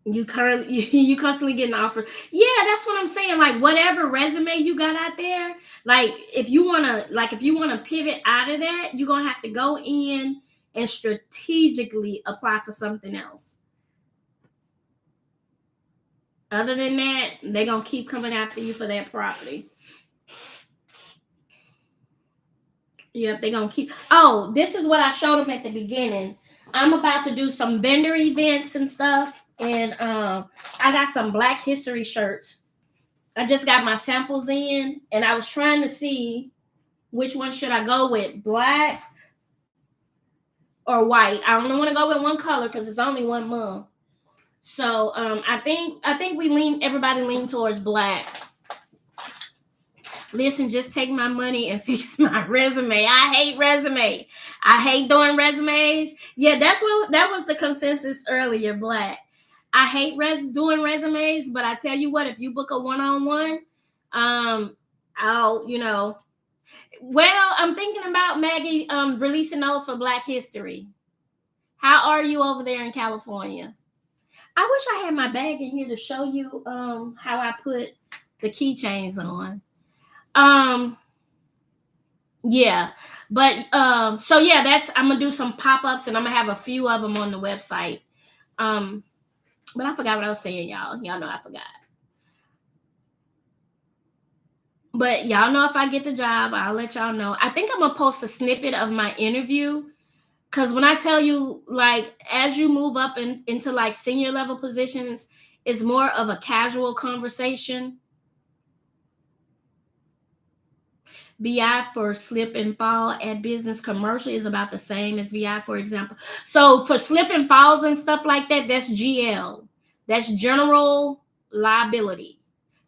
You constantly getting offered. Yeah, that's what I'm saying. Like whatever resume you got out there, like if you wanna pivot out of that, you're gonna have to go in and strategically apply for something else. Other than that, they're gonna keep coming after you for that property. Yep, they're gonna keep. Oh, this is what I showed them at the beginning. I'm about to do some vendor events and stuff, and I got some Black History shirts. I just got my samples in, and I was trying to see which one should I go with, black or white. I don't want to go with one color because it's only 1 month. So I think everybody lean towards black. Listen, just take my money and fix my resume. I hate resume. I hate doing resumes. Yeah, that was the consensus earlier, black. I hate doing resumes, but I tell you what, if you book a one-on-one, I'll. Well, I'm thinking about Maggie releasing those for Black History. How are you over there in California? I wish I had my bag in here to show you how I put the keychains on. Yeah, but so yeah, I'm gonna do some pop-ups and I'm gonna have a few of them on the website. But I forgot what I was saying, y'all. Y'all know I forgot. But y'all know if I get the job, I'll let y'all know. I think I'm gonna post a snippet of my interview. Because when I tell you, like, as you move up into like senior level positions, it's more of a casual conversation. BI for slip and fall at business commercial is about the same as VI, for example. So for slip and falls and stuff like that, that's GL. That's general liability.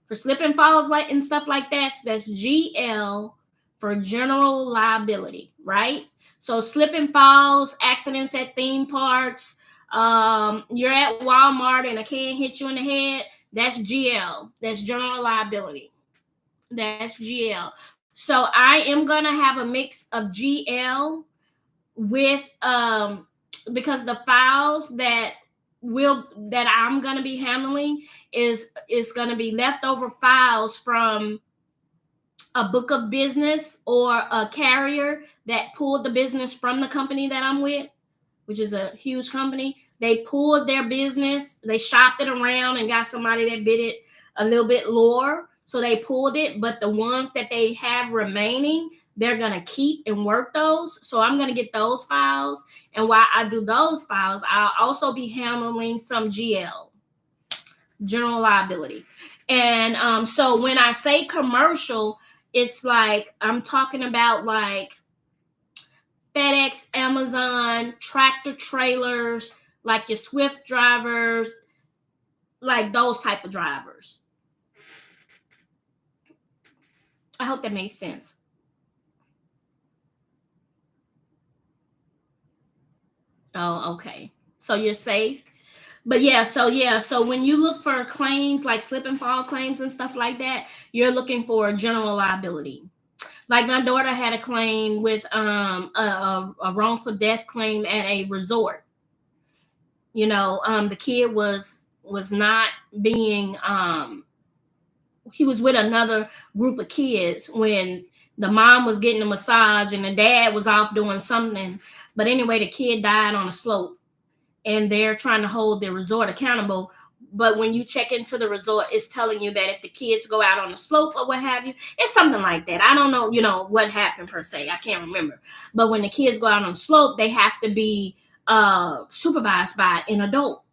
For slip and falls and stuff like that, that's GL for general liability, right? So slip and falls, accidents at theme parks, you're at Walmart and a can hit you in the head, that's GL. That's general liability. That's GL. So I am gonna have a mix of GL with because the files that I'm gonna be handling is gonna be leftover files from a book of business or a carrier that pulled the business from the company that I'm with, which is a huge company. They pulled their business, they shopped it around and got somebody that bid it a little bit lower. So they pulled it, but the ones that they have remaining, they're going to keep and work those. So I'm going to get those files. And while I do those files, I'll also be handling some GL, general liability. And so when I say commercial, it's like I'm talking about like FedEx, Amazon, tractor trailers, like your Swift drivers, like those type of drivers. I hope that makes sense. Oh, okay. So you're safe. But so when you look for claims like slip and fall claims and stuff like that, you're looking for general liability. Like my daughter had a claim with a wrongful death claim at a resort. The kid was not being he was with another group of kids when the mom was getting a massage and the dad was off doing something. But anyway, the kid died on a slope, and they're trying to hold the resort accountable. But when you check into the resort, it's telling you that if the kids go out on the slope or what have you, it's something like that. I don't know, what happened per se. I can't remember. But when the kids go out on the slope, they have to be supervised by an adult.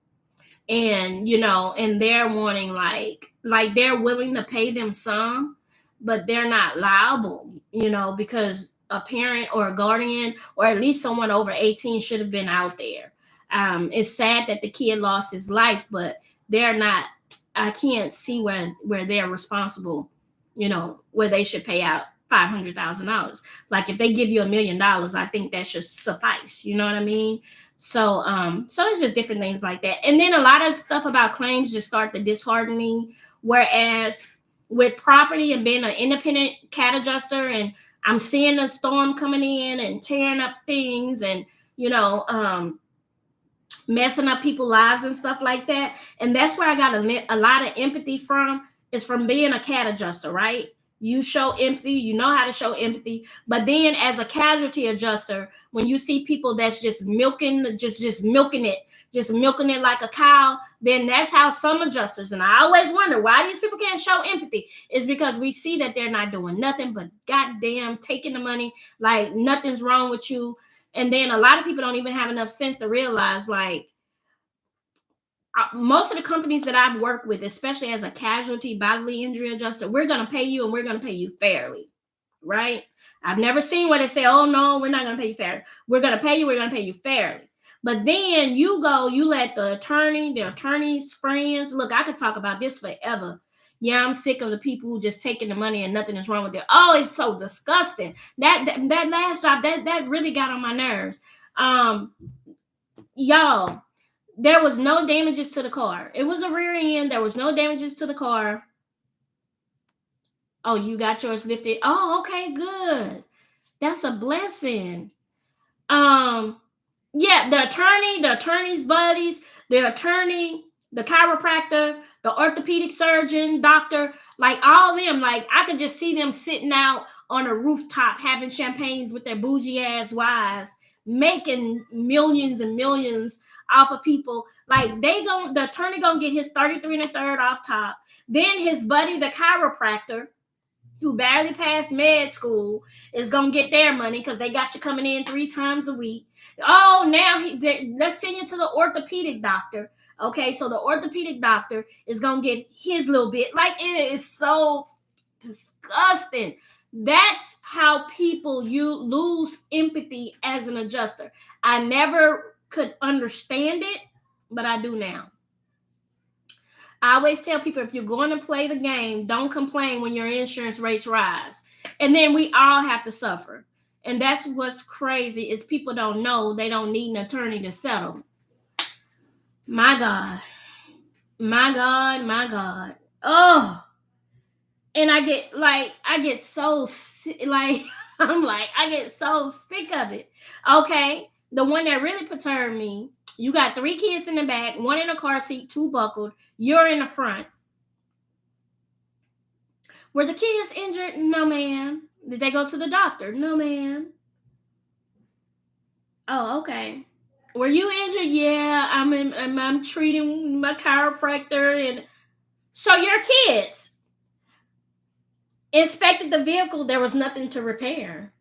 And and they're wanting like they're willing to pay them some, but they're not liable, because a parent or a guardian or at least someone over 18 should have been out there. It's sad that the kid lost his life, but they're not. I can't see where they're responsible, where they should pay out $500,000. Like if they give you $1,000,000, I think that should suffice. You know what I mean? So it's just different things like that. And then a lot of stuff about claims just start to dishearten me. Whereas with property and being an independent cat adjuster, and I'm seeing the storm coming in and tearing up things and, messing up people's lives and stuff like that. And that's where I got a lot of empathy from, is from being a cat adjuster, right? You show empathy, you know how to show empathy. But then as a casualty adjuster, when you see people that's just milking, just milking it like a cow, then that's how some adjusters, and I always wonder why these people can't show empathy, is because we see that they're not doing nothing but goddamn taking the money, like nothing's wrong with you. And then a lot of people don't even have enough sense to realize, like, most of the companies that I've worked with, especially as a casualty bodily injury adjuster, we're going to pay you and we're going to pay you fairly, right? I've never seen where they say, oh, no, we're not going to pay you fairly. We're going to pay you fairly. But then you let the attorney's friends, look, I could talk about this forever. Yeah, I'm sick of the people who just taking the money and nothing is wrong with it. Oh, it's so disgusting. That last job, that really got on my nerves. Y'all, there was no damages to the car. It was a rear end. There was no damages to the car. Oh, you got yours lifted. Oh, okay, good. That's a blessing. Yeah, the attorney's buddies, the attorney, the chiropractor, the orthopedic surgeon, doctor, like all of them, like I could just see them sitting out on a rooftop having champagnes with their bougie ass wives, making millions and millions off of people. Like the attorney gonna get his 33 and a third off top. Then his buddy, the chiropractor, who barely passed med school, is gonna get their money because they got you coming in 3 times a week. Oh, now let's send you to the orthopedic doctor. Okay, so the orthopedic doctor is gonna get his little bit. Like, it is so disgusting. That's how people you lose empathy as an adjuster. I never could understand it, but I do now. I always tell people, if you're going to play the game, don't complain when your insurance rates rise. And then we all have to suffer. And that's what's crazy, is people don't know they don't need an attorney to settle. My God. My God, my God. Oh. And I get so like I get so sick of it. Okay. The one that really perturbed me, you got 3 kids in the back, 1 in a car seat, 2 buckled, you're in the front. Were the kids injured? No, ma'am. Did they go to the doctor? No, ma'am. Oh, okay. Were you injured? Yeah, I'm treating my chiropractor. And so your kids inspected the vehicle. There was nothing to repair.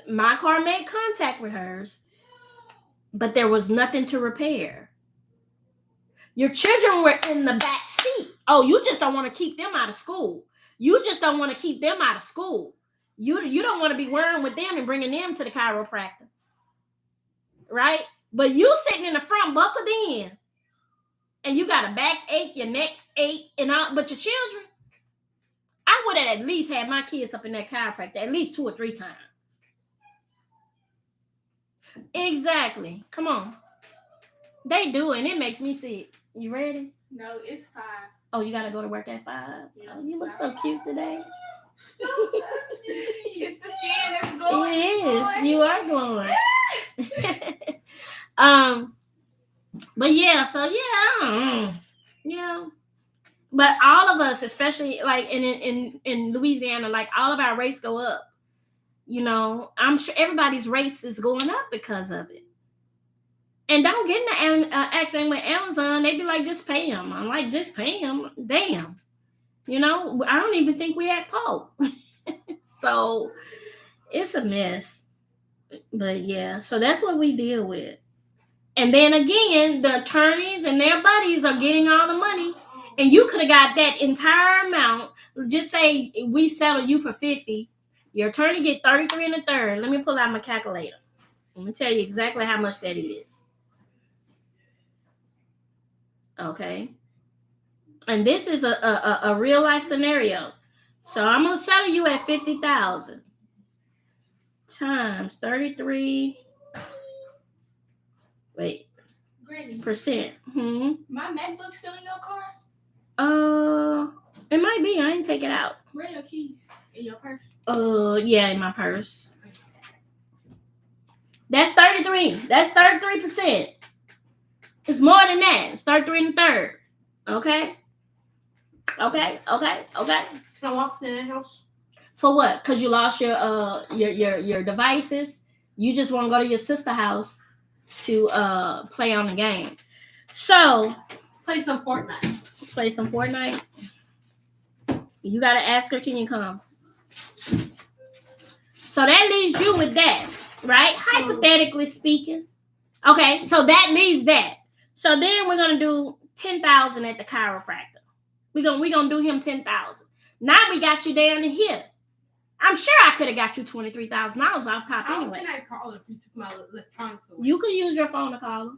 My car made contact with hers, but there was nothing to repair. Your children were in the back seat. Oh, you just don't want to keep them out of school. You just don't want to keep them out of school. You don't want to be worrying with them and bringing them to the chiropractor. Right? But you sitting in the front buckled in, and you got a back ache, your neck ache, and all, but your children, I would have at least had my kids up in that chiropractor at least 2 or 3 times. Exactly. Come on. They do, and it makes me sick. You ready? No, it's 5. Oh, you gotta go to work at 5? Yeah. Oh, you look so cute today. It's the skin that's glowing. It is. You are glowing. But yeah, so yeah. But all of us, especially like in Louisiana, like all of our rates go up. You know, I'm sure everybody's rates is going up because of it. And don't get in the accident with Amazon. They be like, just pay them. I'm like, just pay them. Damn. You know, I don't even think we at fault. So it's a mess. But yeah, so that's what we deal with. And then again, the attorneys and their buddies are getting all the money. And you could have got that entire amount. Just say we settle you for 50. Your attorney get 33 and a third. Let me pull out my calculator. Let me tell you exactly how much that is. Okay. And this is a real life scenario. So I'm gonna settle you at 50,000 times 33. Wait. Granny. Percent. My MacBook still in your car? It might be. I didn't take it out. Where are your keys? In your purse? Yeah, in my purse. That's 33. That's 33%. It's more than that. It's 33 and a third. Okay. Can I walk in that house? For what? Because you lost your devices. You just want to go to your sister's house to play on the game. So play some Fortnite. You gotta ask her, can you come? So that leaves you with that, right? Hypothetically speaking. Okay, so that leaves that. So then we're gonna do 10,000 at the chiropractor. We're gonna do him 10,000. Now we got you down to here. I'm sure I could have got you $23,000 off top anyway. How can I call if you took my electronics away? You could use your phone to call her.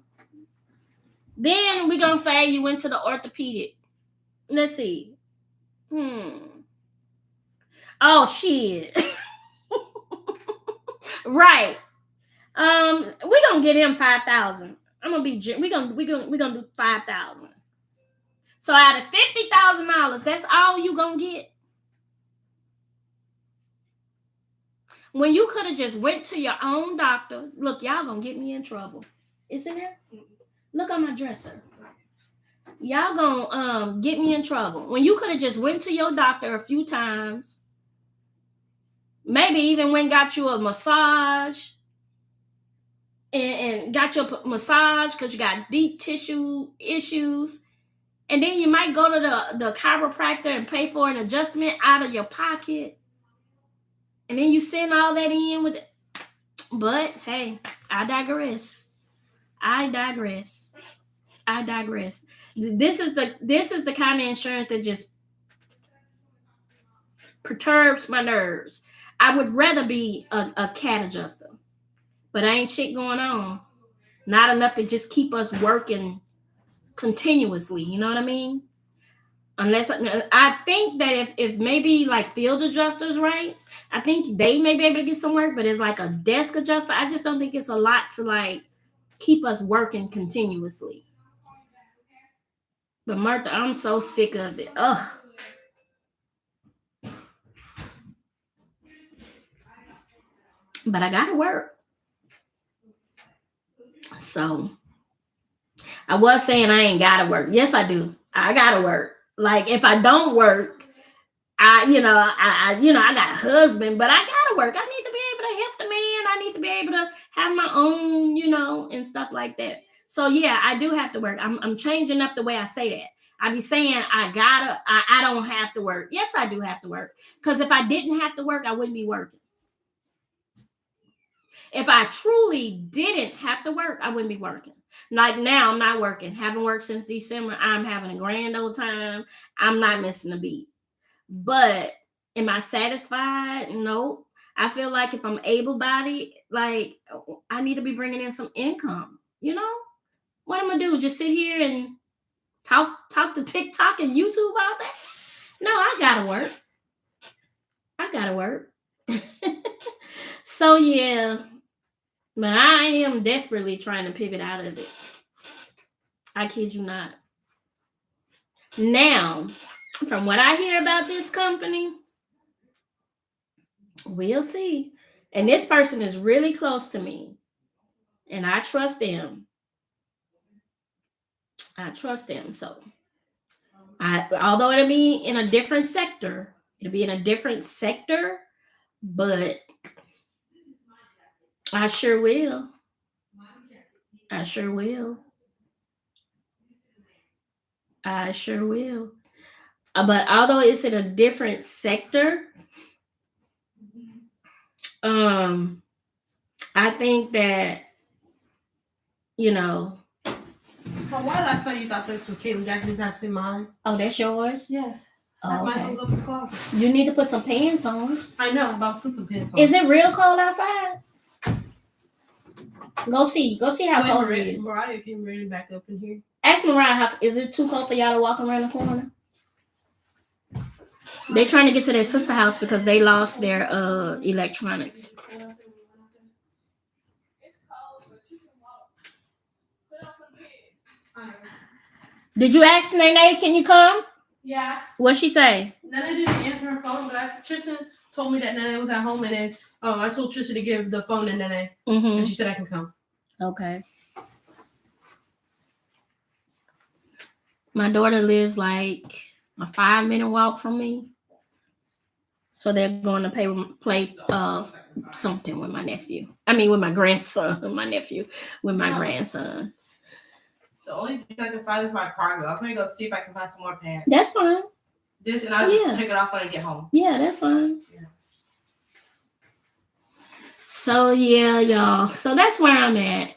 Then we're gonna say you went to the orthopedic. Let's see. Oh shit. Right. We're gonna get him 5,000. We're gonna do 5,000. So out of $50,000, that's all you gonna get. When you could have just went to your own doctor. Look, y'all gonna get me in trouble. Is it there? Look on my dresser. Y'all gonna get me in trouble. When you could have just went to your doctor a few times. Maybe even went and got you a massage. And got your massage because you got deep tissue issues. And then you might go to the chiropractor and pay for an adjustment out of your pocket. And then you send all that in with it. But hey, I digress. This is the kind of insurance that just perturbs my nerves. I would rather be a cat adjuster. But ain't shit going on. Not enough to just keep us working continuously. You know what I mean? Unless I think that if maybe like field adjusters, right? I think they may be able to get some work, but it's like a desk adjuster. I just don't think it's a lot to like keep us working continuously. But Martha, I'm so sick of it. Ugh. But I gotta work. So I was saying I ain't gotta work. Yes, I do. I gotta work. Like if I don't work, I got a husband, but I gotta work. I need to be able to help the man. I need to be able to have my own, and stuff like that. So yeah, I do have to work. I'm changing up the way I say that. I be saying I don't have to work. Yes, I do have to work. Because if I didn't have to work, I wouldn't be working. If I truly didn't have to work, I wouldn't be working. Like now, I'm not working. Haven't worked since December. I'm having a grand old time. I'm not missing a beat. But am I satisfied? Nope. I feel like if I'm able-bodied, like I need to be bringing in some income. What am I do? Just sit here and talk to TikTok and YouTube all that? No, I gotta work. So yeah. But I am desperately trying to pivot out of it. I kid you not. Now, from what I hear about this company, we'll see. And this person is really close to me. And I trust them. So although it'll be in a different sector, but I sure will. I sure will. But although it's in a different sector, I think that, you know. But why last night you thought this was Caitlin Jackson's actually mine? Oh, that's yours? Yeah. Oh, okay. Might go to the closet. You need to put some pants on. I know, but I'll put some pants on. Is it real cold outside? Go see how cold it is. Mariah came running back up in here. Ask Mariah, is it too cold for y'all to walk around the corner? They're trying to get to their sister house because they lost their electronics. Did you ask Nene, can you come? Yeah. What'd she say? Nene didn't answer her phone, but Tristan told me that Nene was at home, and then I told Tristan to give the phone to Nene, and she said I can come. Okay. My daughter lives like a 5-minute walk from me. So they're going to play something with my nephew. I mean, with my grandson. My nephew with my grandson. The only thing I can find is my cargo. I'm going to go see if I can find some more pants. That's fine. This, and I'll just take it off when I get home. Yeah, that's fine. Yeah. So, yeah, y'all. So that's where I'm at.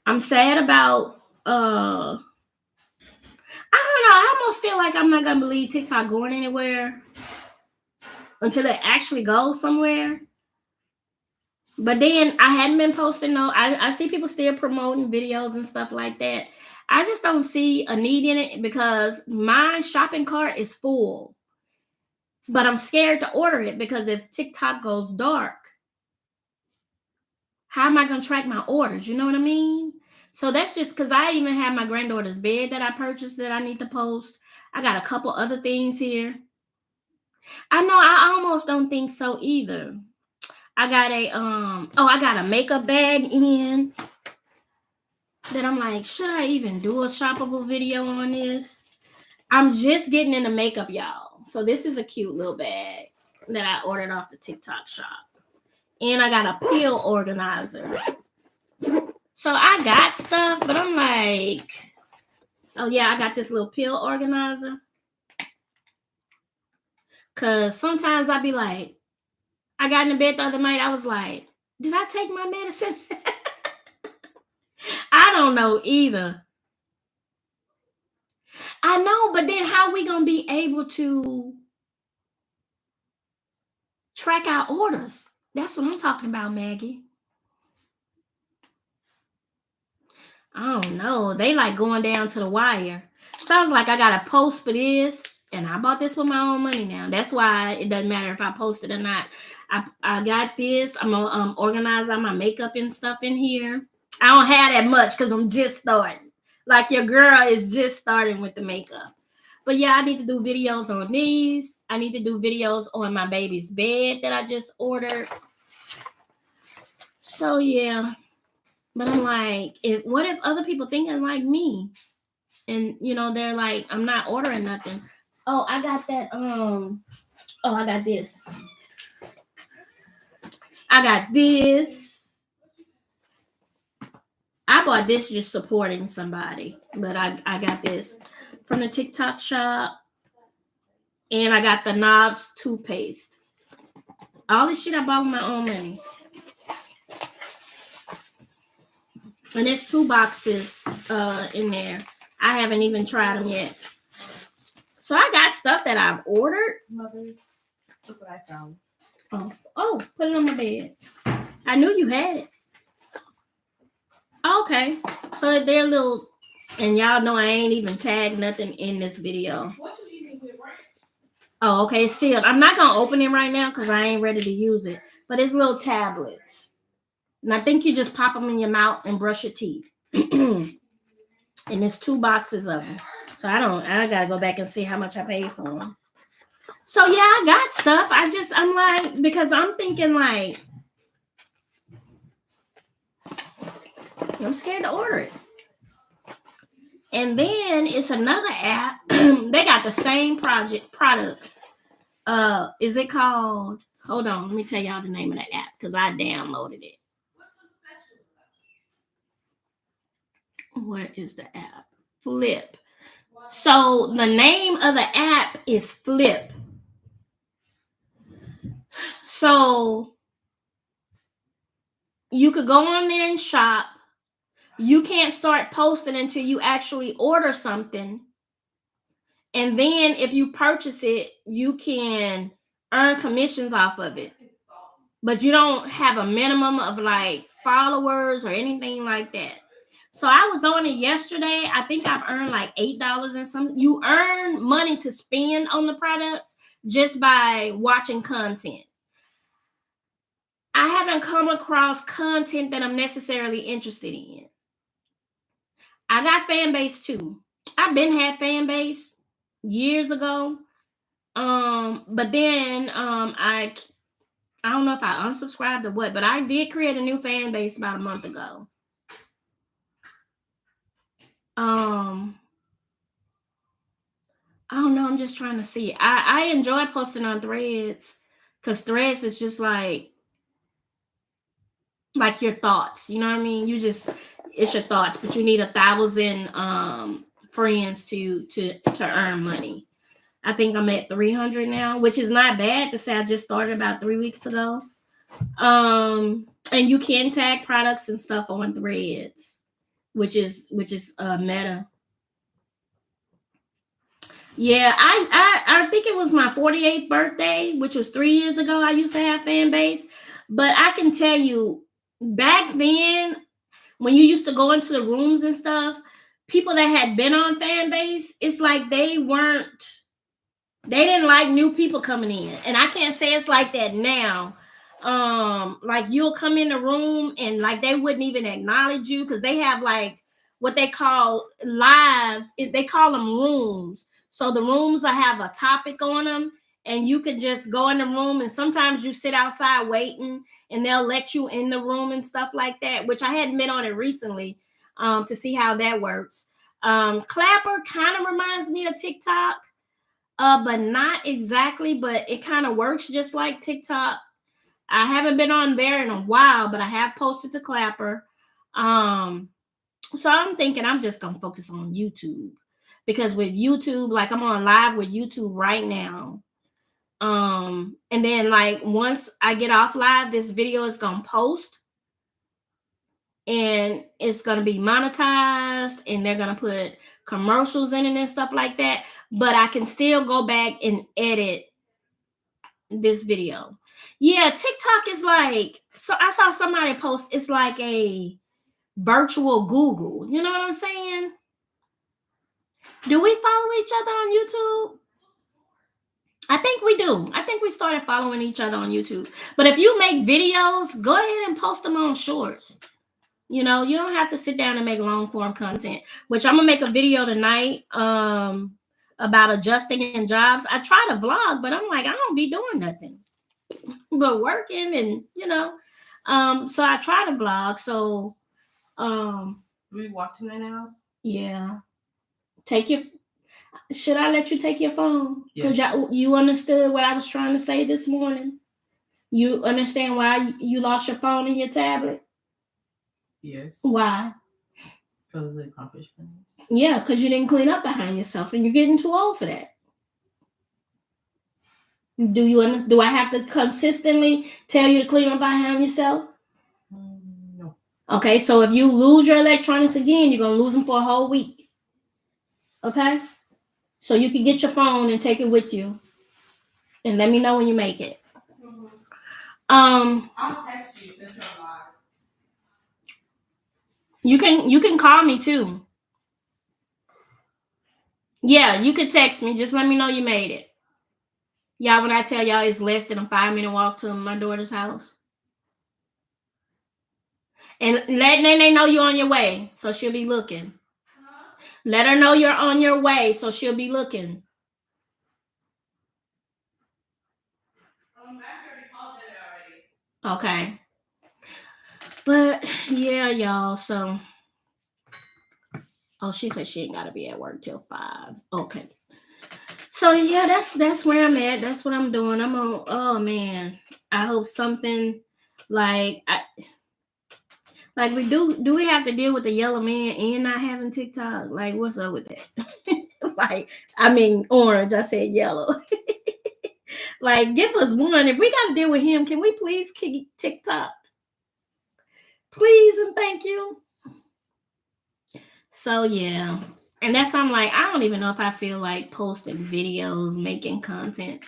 I'm sad about... I don't know. I almost feel like I'm not going to believe TikTok going anywhere until it actually goes somewhere. But then I hadn't been posting I see people still promoting videos and stuff like that. I just don't see a need in it because my shopping cart is full. But I'm scared to order it because if TikTok goes dark, how am I going to track my orders? You know what I mean? So that's just because I even have my granddaughter's bed that I purchased that I need to post. I got a couple other things here. I know I almost don't think so either. I got I got a makeup bag in that I'm like, should I even do a shoppable video on this? I'm just getting into makeup, y'all. So this is a cute little bag that I ordered off the TikTok shop. And I got a pill organizer. So I got stuff, but I'm like, oh yeah, I got this little pill organizer. Cause sometimes I be like, I got in bed the other night, I was like, did I take my medicine? I don't know either. I know, but then how are we going to be able to track our orders? That's what I'm talking about, Maggie. I don't know. They like going down to the wire. So I was like, I got to post for this. And I bought this with my own money now. That's why it doesn't matter if I post it or not. I got this. I'm going to organize all my makeup and stuff in here. I don't have that much because I'm just starting. Like your girl is just starting with the makeup. But yeah, I need to do videos on these. I need to do videos on my baby's bed that I just ordered. So yeah. But I'm like, what if other people thinking like me? And, they're like, I'm not ordering nothing. Oh, I got that. I got this. I got this. I bought this just supporting somebody. But I got this from the TikTok shop. And I got the Knobs toothpaste. All this shit I bought with my own money. And there's 2 boxes in there. I haven't even tried them yet. So I got stuff that I've ordered. Mother, look what I found. Oh, put it on my bed. I knew you had it. Okay. So they're little, and y'all know I ain't even tagged nothing in this video. What you eating with, right? Oh, okay. It's sealed. I'm not going to open it right now because I ain't ready to use it. But it's little tablets. And I think you just pop them in your mouth and brush your teeth. And it's 2 boxes of them. So I gotta go back and see how much I paid for them. So yeah, I got stuff. I'm like, because I'm thinking like, I'm scared to order it. And then it's another app. They got the same products. Is it called? Hold on, let me tell y'all the name of the app because I downloaded it. What is the app? Flip. So the name of the app is Flip. So you could go on there and shop. You can't start posting until you actually order something. And then if you purchase it, you can earn commissions off of it. But you don't have a minimum of like followers or anything like that. So I was on it yesterday. I think I've earned like $8 and something. You earn money to spend on the products just by watching content. I haven't come across content that I'm necessarily interested in. I got fan base too. I've been had fan base years ago. But then I don't know if I unsubscribed or what, but I did create a new fan base about a month ago. I don't know. I'm just trying to see. I enjoy posting on Threads because Threads is just like your thoughts. You know what I mean? It's your thoughts, but you need 1,000 friends to earn money. I think I'm at 300 now, which is not bad to say. I just started about 3 weeks ago. And you can tag products and stuff on Threads, which is Meta. Yeah, I think it was my 48th birthday, which was 3 years ago. I used to have fan base, but I can tell you back then when you used to go into the rooms and stuff, people that had been on fan base, it's like they didn't like new people coming in. And I can't say it's like that now. Like you'll come in the room and like they wouldn't even acknowledge you because they have like what they call lives. They call them rooms. So the rooms will have a topic on them and you can just go in the room and sometimes you sit outside waiting and they'll let you in the room and stuff like that, which I hadn't been on it recently to see how that works. Clapper kind of reminds me of TikTok, but not exactly, but it kind of works just like TikTok. I haven't been on there in a while, but I have posted to Clapper. So I'm thinking I'm just going to focus on YouTube because with YouTube, like I'm on live with YouTube right now. And then like once I get off live, this video is going to post and it's going to be monetized and they're going to put commercials in it and stuff like that. But I can still go back and edit this video. Yeah, TikTok is like, so I saw somebody post, it's like a virtual Google. You know what I'm saying? Do we follow each other on YouTube? I think we do. I think we started following each other on YouTube. But if you make videos, go ahead and post them on shorts. You know, you don't have to sit down and make long form content, which I'm going to make a video tonight about adjusting in jobs. I try to vlog, but I'm like, I don't be doing nothing but working and, you know. So I try to vlog. So we watching it now? Yeah. Should I let you take your phone? Because Yes. you understood what I was trying to say this morning? You understand why you lost your phone and your tablet? Yes. Why? Because of the accomplishments. Yeah, because you didn't clean up behind yourself and you're getting too old for that. Do I have to consistently tell you to clean up behind yourself? No. Okay, so if you lose your electronics again, you're going to lose them for a whole week. Okay? So you can get your phone and take it with you. And let me know when you make it. I'll text you since you're live. You can call me too. Yeah, you can text me. Just let me know you made it. Y'all, when I tell y'all it's less than a 5-minute walk to my daughter's house. And let Nene know you're on your way, so she'll be looking. Let her know you're on your way, so she'll be looking. Okay. But yeah, y'all. So, oh, she said she ain't gotta be at work till 5. Okay. So yeah, that's where I'm at. That's what I'm doing. I'm on. Oh man, I hope something like we do we have to deal with the yellow man and not having TikTok? Like, what's up with that? Like, I mean, orange. I said yellow. Like, give us one. If we got to deal with him, can we please keep TikTok? Please and thank you. So yeah, and that's I'm like, I don't even know if I feel like posting videos, making content.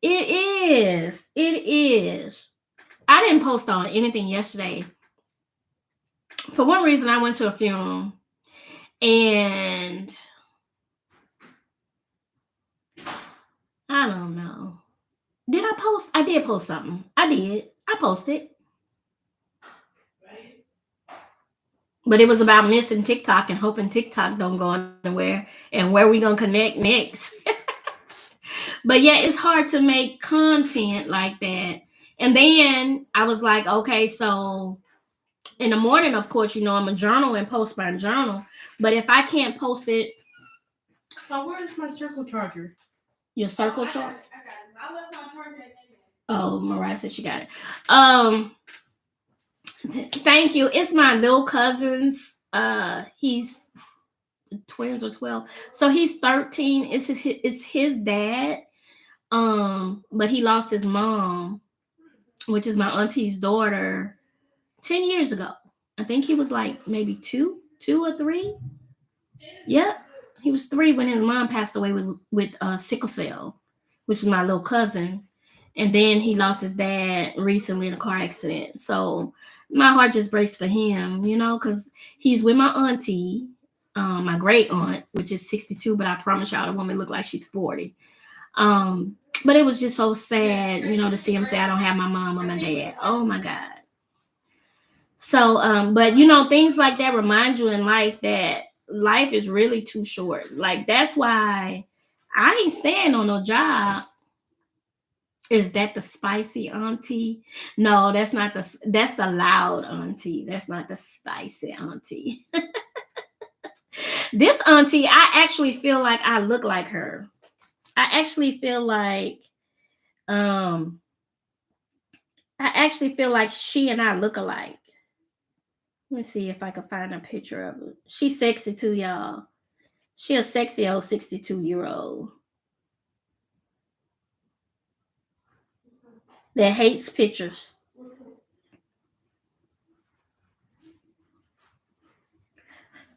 It is. It is. I didn't post on anything yesterday. For one reason, I went to a funeral and I don't know. Did I post? I did post something. I did. I posted. But it was about missing TikTok and hoping TikTok don't go anywhere and where we gonna connect next. But yeah, it's hard to make content like that. And then I was like, okay, so in the morning, of course, you know, I'm a journal and post my journal. But if I can't post it. Oh, where's my circle charger? Your circle charger? I got it. I left my charger at Nene. Oh, Mariah said she got it. Thank you. It's my little cousin's. He's twins or 12. So he's 13. It's his dad. But he lost his mom, which is my auntie's daughter, 10 years ago. I think he was like maybe two or three. Yep. He was 3 when his mom passed away with sickle cell, which is my little cousin. And then he lost his dad recently in a car accident. So my heart just breaks for him, you know, because he's with my auntie, my great aunt, which is 62, but I promise y'all the woman looked like she's 40. But it was just so sad, you know, to see him say, I don't have my mom or my dad. Oh my God. So, but you know, things like that remind you in life that life is really too short. Like, that's why I ain't staying on no job. Is that the spicy auntie? No, that's the loud auntie. That's not the spicy auntie. This auntie, I actually feel like I look like her. I actually feel like she and I look alike. Let me see if I can find a picture of her. She's sexy too, y'all. She a sexy old 62-year-old that hates pictures.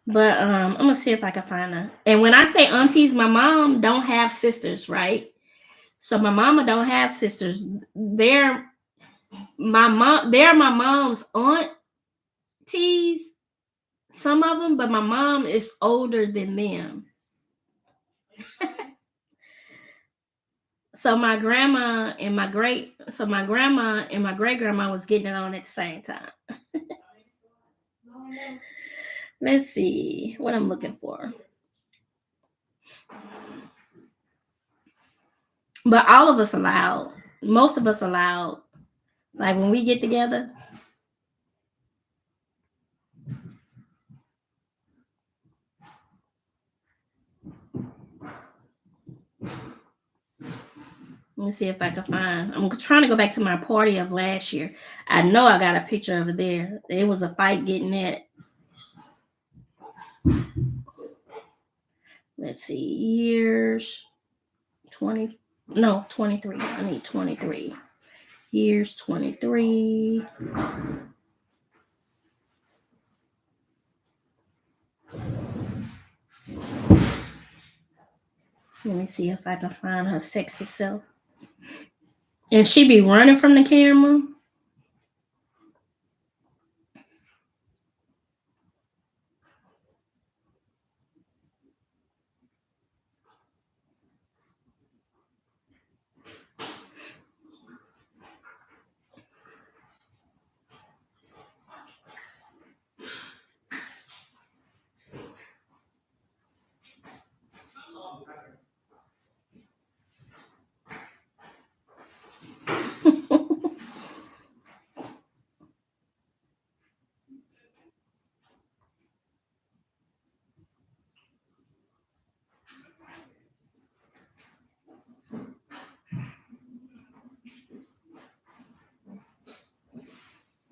But I'm gonna see if I can find her. And when I say aunties, my mom don't have sisters, right? So my mama don't have sisters. They're my mom's aunties, some of them, but my mom is older than them. So my grandma and my great grandma was getting it on at the same time. Let's see what I'm looking for. But all of us allowed. Most of us allowed. Like when we get together. Let me see if I can find. I'm trying to go back to my party of last year. I know I got a picture of it there. It was a fight getting it. Let's see. Years 20. No, 23. I need 23. Years 23. Let me see if I can find her sexy self. And she be running from the camera.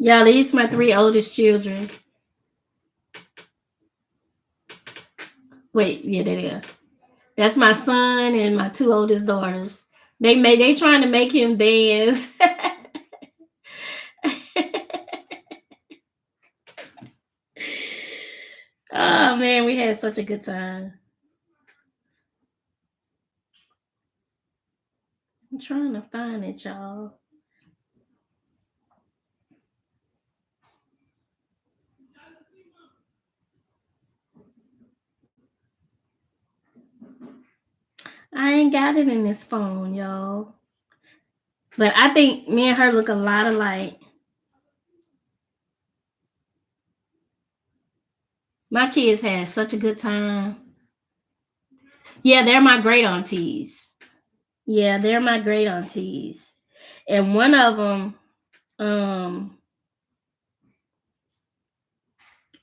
Yeah, these my 3 oldest children. Wait, yeah, there they are. That's my son and my 2 oldest daughters. They trying to make him dance. Oh man, we had such a good time. I'm trying to find it, y'all. I ain't got it in this phone, y'all. But I think me and her look a lot alike. My kids had such a good time. Yeah, they're my great aunties. Yeah, they're my great aunties. And one of them,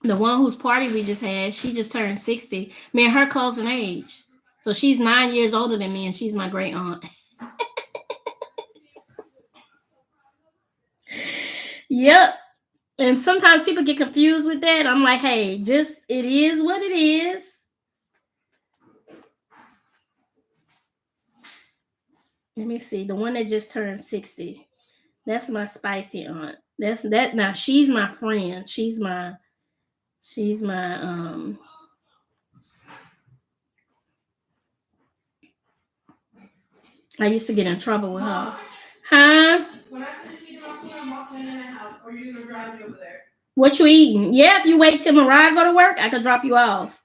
the one whose party we just had, she just turned 60. Me and her close in age. So she's 9 years older than me, and she's my great aunt. Yep. And sometimes people get confused with that. I'm like, hey, just it is what it is. Let me see. The one that just turned 60. That's my spicy aunt. That's that now she's my friend. She's my I used to get in trouble with her. Huh? When I finish eating my food, I'm walking in the house. Or you gonna drive me over there? What you eating? Yeah, if you wait till Mariah go to work, I could drop you off.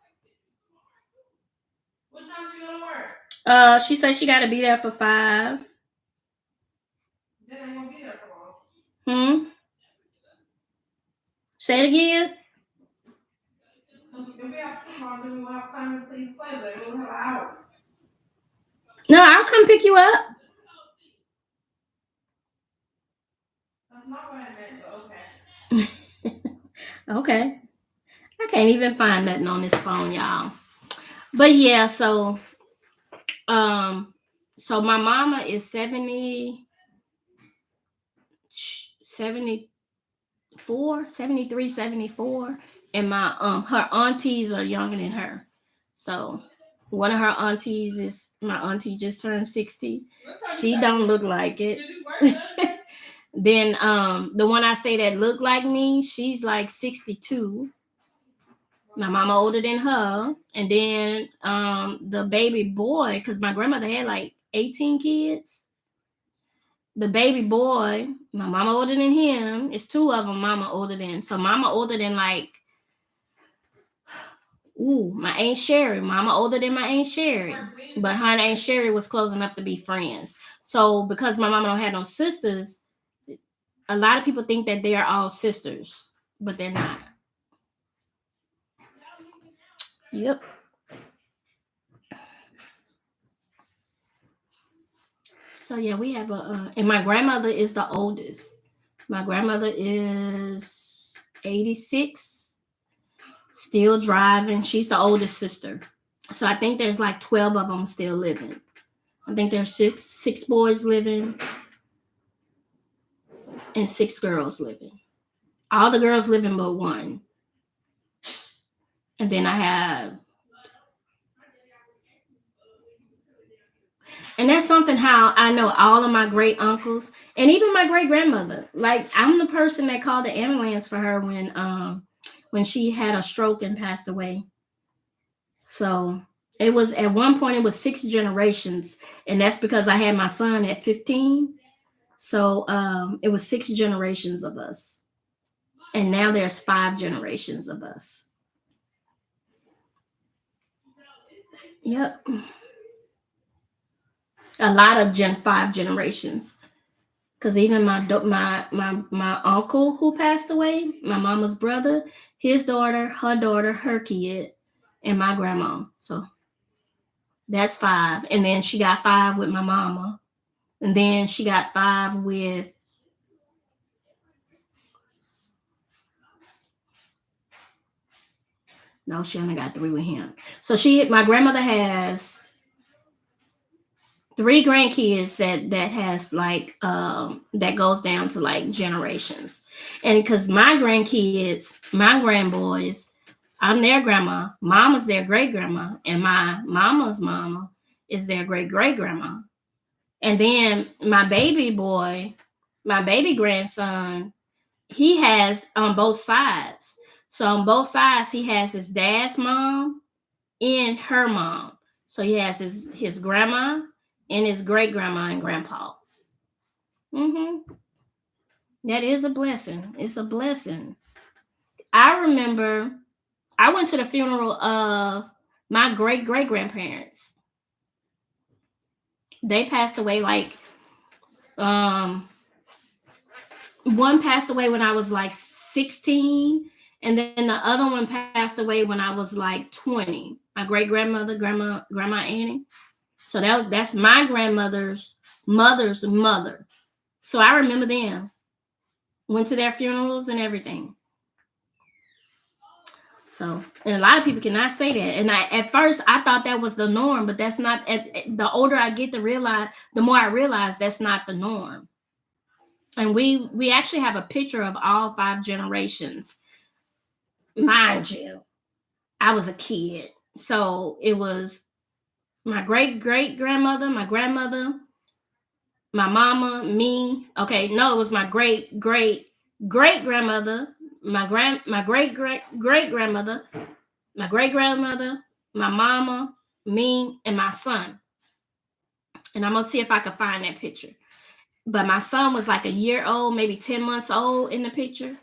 What time do you go to work? She said she gotta be there for 5. Then I ain't gonna be there for long. Say it again. If we have tomorrow, then we'll have time to play, but we'll have an hour. No, I'll come pick you up. That's not what I meant, but okay. Okay. I can't even find nothing on this phone, y'all. But yeah, so my mama is 74, 73, 74, and my her aunties are younger than her. So one of her aunties is my auntie just turned 60. She don't look like it. Then the one I say that look like me, she's like 62. My mama older than her. And then the baby boy, because my grandmother had like 18 kids. The baby boy, my mama older than him. It's 2 of them mama older than. So mama older than like, my Aunt Sherry. Mama older than my Aunt Sherry. But her and Aunt Sherry was close enough to be friends. So because my mama don't have no sisters, a lot of people think that they are all sisters, but they're not. Yep. So yeah, we have and my grandmother is the oldest. My grandmother is 86, still driving. She's the oldest sister. So I think there's like 12 of them still living. I think there's six boys living and 6 girls living. All the girls living but one. And then I have, and that's something how I know all of my great uncles and even my great grandmother. Like I'm the person that called the ambulance for her when she had a stroke and passed away. So it was at one point it was 6 generations, and that's because I had my son at 15. So it was 6 generations of us, and now there's 5 generations of us. Yep, a lot of 5 generations. Cause even my uncle who passed away, my mama's brother, his daughter, her kid, and my grandma. So that's 5, and then she got 5 with my mama, and then she got 5 with. No, she only got 3 with him. So my grandmother has 3 grandkids that has like that goes down to like generations. And because my grandkids, my grandboys, I'm their grandma, mama's their great grandma, and my mama's mama is their great great grandma. And then my baby boy, my baby grandson, he has on both sides. So on both sides, he has his dad's mom and her mom. So he has his grandma and his great grandma and grandpa. Mm-hmm. That is a blessing. It's a blessing. I remember I went to the funeral of my great great grandparents. They passed away like um one passed away when I was like 16, and then the other one passed away when I was like 20. My great grandmother, grandma Annie. So that's my grandmother's mother's mother. So I remember them. Went to their funerals and everything. So, and a lot of people cannot say that. And at first I thought that was the norm, but that's not. The older I get to realize, the more I realize that's not the norm. And we actually have a picture of all 5 generations. Mind you, I was a kid, so it was my great great grandmother, my grandmother, my mama, me. Okay, no, it was my great great great grandmother, my great great grandmother, my great grandmother, my mama, me, and my son. And I'm gonna see if I can find that picture. But my son was like a year old, maybe 10 months old in the picture.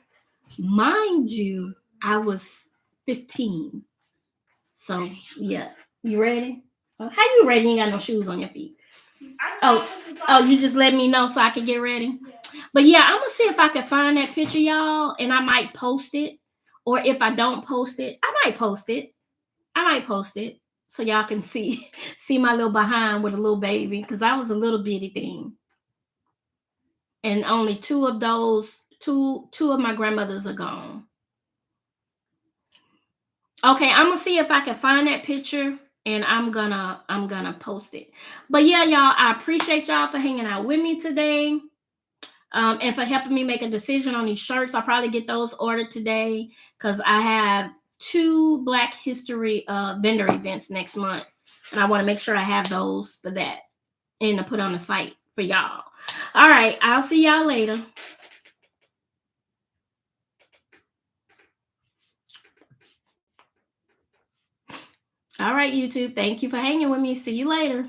Mind you, I was 15. So yeah. You ready? How you ready? You ain't got no shoes on your feet. Oh, you just let me know so I can get ready. Yeah. But yeah, I'm gonna see if I can find that picture, y'all, and I might post it. Or if I don't post it, I might post it. So y'all can see my little behind with a little baby, because I was a little bitty thing. And only two of my grandmothers are gone. Okay, I'm gonna see if I can find that picture, and I'm gonna post it. But yeah, y'all, I appreciate y'all for hanging out with me today. And for helping me make a decision on these shirts. I'll probably get those ordered today, because I have 2 Black History vendor events next month, and I want to make sure I have those for that and to put on the site for y'all. All right, I'll see y'all later. All right, YouTube, thank you for hanging with me. See you later.